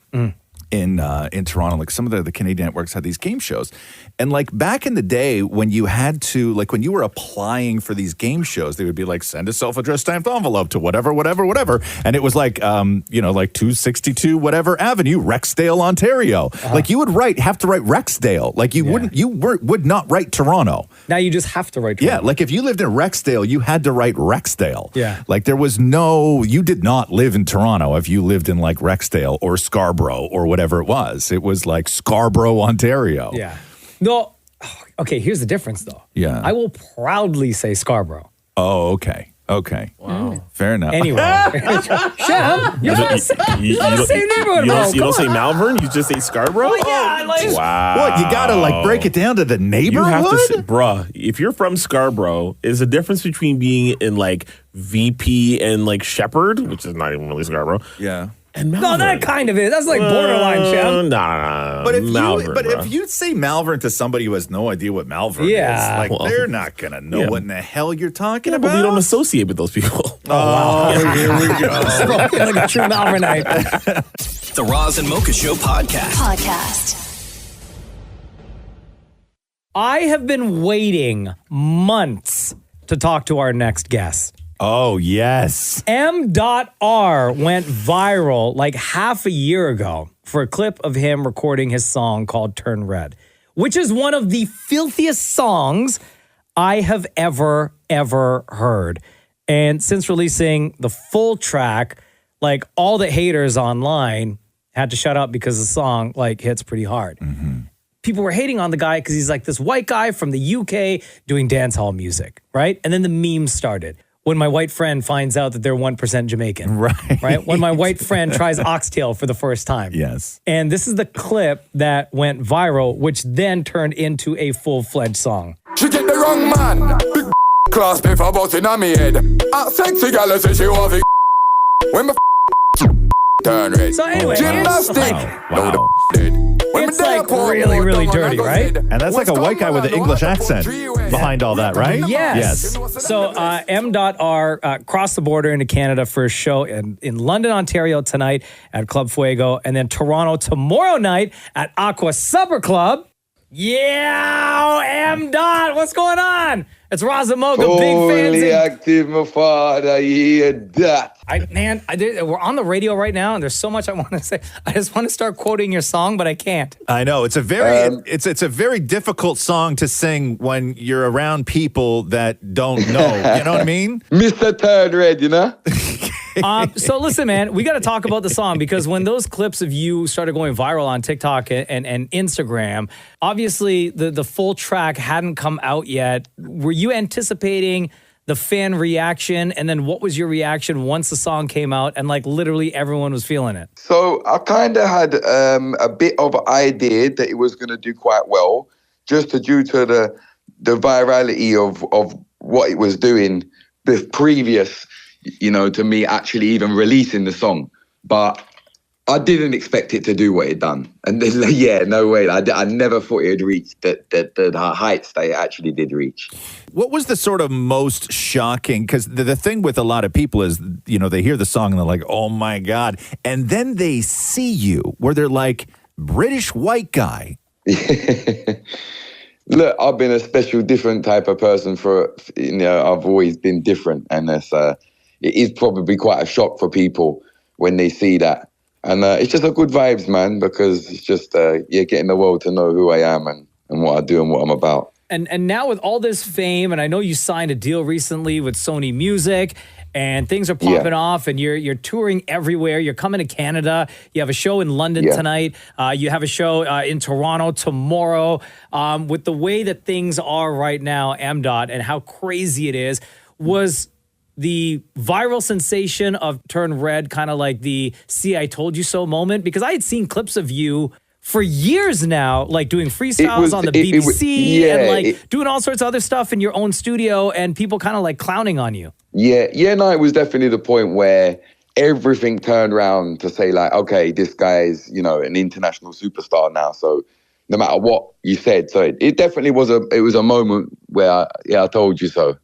In Toronto, like some of the Canadian networks had these game shows. And like back in the day when you had to, like when you were applying for these game shows, they would be like, send a self-addressed stamped envelope to whatever. And it was like, like 262 whatever Avenue, Rexdale, Ontario. Like you would have to write Rexdale. Like you would not write Toronto. Now you just have to write Toronto. Yeah, like if you lived in Rexdale, you had to write Rexdale. Yeah. Like you did not live in Toronto if you lived in like Rexdale or Scarborough or whatever it was. It was like Scarborough, Ontario. Yeah. No. Okay, here's the difference though. Yeah. I will proudly say Scarborough. Oh, okay. Wow. Fair enough. Anyway. Shem, you're not the same neighborhood, bro. You don't say Malvern, you just say Scarborough? Oh, yeah, wow. What, you gotta like break it down to the neighborhood? You have to say, bruh, if you're from Scarborough, there's a difference between being in like VP and like Shepherd, which is not even really Scarborough. Yeah. And Malvern. No, that kind of is. That's like borderline, Shem. Nah. But Malvern, if you say Malvern to somebody who has no idea what Malvern is, like they're not gonna know what in the hell you're talking about. But we don't associate with those people. Oh, wow. Here we go. Like a true The Malvernite. Roz and Mocha Show podcast. I have been waiting months to talk to our next guest. Oh, yes. MDotR went viral like half a year ago for a clip of him recording his song called Turn Red, which is one of the filthiest songs I have ever heard. And since releasing the full track, like all the haters online had to shut up because the song like hits pretty hard. People were hating on the guy because he's like this white guy from the UK doing dancehall music, right? And then the memes started. When my white friend finds out that they're 1% Jamaican. Right? When my white friend tries oxtail for the first time. Yes. And this is the clip that went viral, which then turned into a full-fledged song. She get the wrong man. Big class pay for busting on me head. Sexy gal say she want when my turn red. So anyway, gymnastic. Wow. It's like really, really dirty, right? And that's like a white guy with an English accent behind all that, right? Yes. So MDotR crossed the border into Canada for a show in London, Ontario tonight at Club Fuego, and then Toronto tomorrow night at Aqua Supper Club. Yeah, MDot, what's going on? It's Roz Mocha, big fans. Fully active, my father, yeah, that. We're on the radio right now, and there's so much I want to say. I just want to start quoting your song, but I can't. I know it's a very it's a very difficult song to sing when you're around people that don't know. You know what I mean? Mr. Turn Red, you know. So listen, man, we got to talk about the song because when those clips of you started going viral on TikTok and Instagram, obviously the full track hadn't come out yet. Were you anticipating the fan reaction? And then what was your reaction once the song came out and like literally everyone was feeling it? So I kind of had a bit of an idea that it was going to do quite well, just due to the virality of what it was doing previous, to me actually even releasing the song. But I didn't expect it to do what it done. And then, no way. I never thought it would reach the heights that it actually did reach. What was the sort of most shocking? Because the thing with a lot of people is, they hear the song and they're like, oh my God. And then they see you where they're like, British white guy. Look, I've been a special, different type of person I've always been different. And it is probably quite a shock for people when they see that. And it's just a good vibes, man, because it's just, getting the world to know who I am and what I do and what I'm about. And now with all this fame, and I know you signed a deal recently with Sony Music, and things are popping off, and you're touring everywhere. You're coming to Canada. You have a show in London tonight. You have a show in Toronto tomorrow. With the way that things are right now, MDOT, and how crazy it is, was the viral sensation of Turn Red kind of like the "See, I told you so" moment? Because I had seen clips of you for years now, like doing freestyles on the BBC and doing all sorts of other stuff in your own studio, and people kind of like clowning on you. It was definitely the point where everything turned around to say like, okay, this guy's, an international superstar now. So no matter what you said, so it definitely was a moment where I told you so.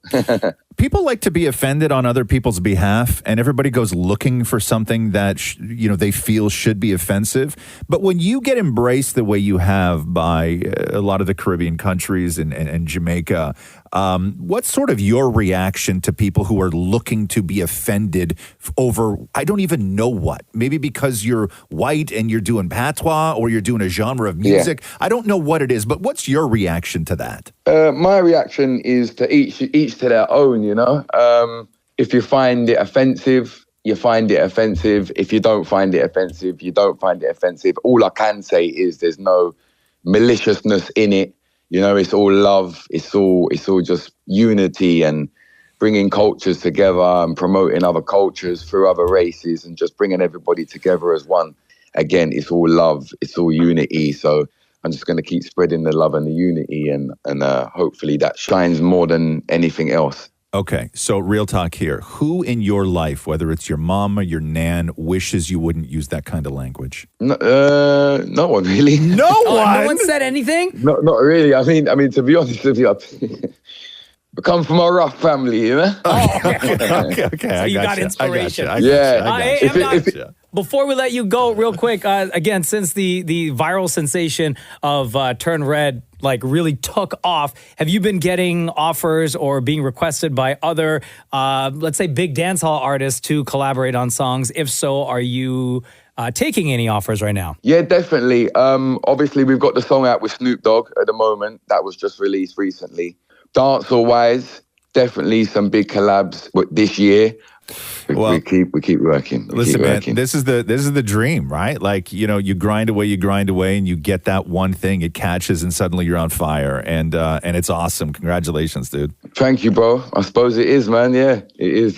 People like to be offended on other people's behalf, and everybody goes looking for something that they feel should be offensive. But when you get embraced the way you have by a lot of the Caribbean countries and Jamaica, what's sort of your reaction to people who are looking to be offended over, I don't even know what, maybe because you're white and you're doing patois or you're doing a genre of music? Yeah. I don't know what it is, but what's your reaction to that? My reaction is to each to their own, If you find it offensive, you find it offensive. If you don't find it offensive, you don't find it offensive. All I can say is there's no maliciousness in it. It's all love. It's all just unity and bringing cultures together and promoting other cultures through other races and just bringing everybody together as one. Again, it's all love. It's all unity. So I'm just going to keep spreading the love and the unity and hopefully that shines more than anything else. Okay, so real talk here. Who in your life, whether it's your mom or your nan, wishes you wouldn't use that kind of language? No one really. No one? No one said anything? No, not really. I mean, to be honest with you, I come from a rough family, Okay. So you got inspiration. I got you. Before we let you go, real quick, again, since the viral sensation of Turn Red really took off, have you been getting offers or being requested by other, let's say, big dancehall artists to collaborate on songs? If so, are you taking any offers right now? Yeah, definitely. Obviously, we've got the song out with Snoop Dogg at the moment. That was just released recently. Dancehall-wise, definitely some big collabs this year. We keep working. Listen, man, this is the dream, right? Like, you grind away, and you get that one thing, it catches, and suddenly you're on fire, and it's awesome. Congratulations, dude. Thank you, bro. I suppose it is, man. Yeah, it is.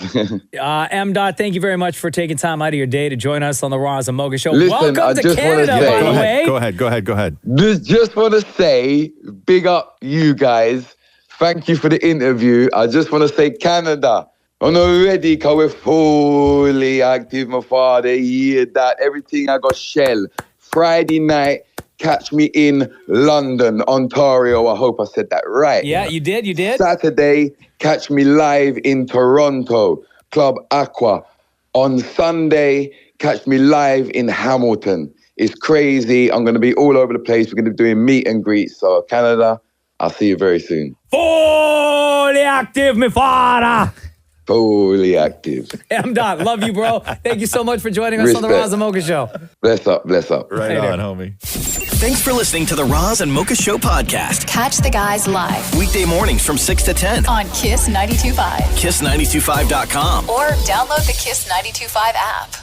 MDOT, thank you very much for taking time out of your day to join us on the Roz Mocha Show. Listen, welcome to Canada, by the way. Go ahead. Just want to say, big up you guys. Thank you for the interview. I just want to say, Canada, I'm not ready because we're fully active, my father. Hear that. Everything I got shell. Friday night, catch me in London, Ontario. I hope I said that right. Yeah, you did. Saturday, catch me live in Toronto, Club Aqua. On Sunday, catch me live in Hamilton. It's crazy. I'm going to be all over the place. We're going to be doing meet and greets. So, Canada, I'll see you very soon. Fully active, my father. Fully active. MDOT, love you, bro. Thank you so much for joining us on the Roz Mocha Show. Bless up. Right on, homie. Thanks for listening to the Roz and Mocha Show podcast. Catch the guys live Weekday mornings from 6 to 10 on Kiss 92.5. Kiss925.com. Or download the Kiss 92.5 app.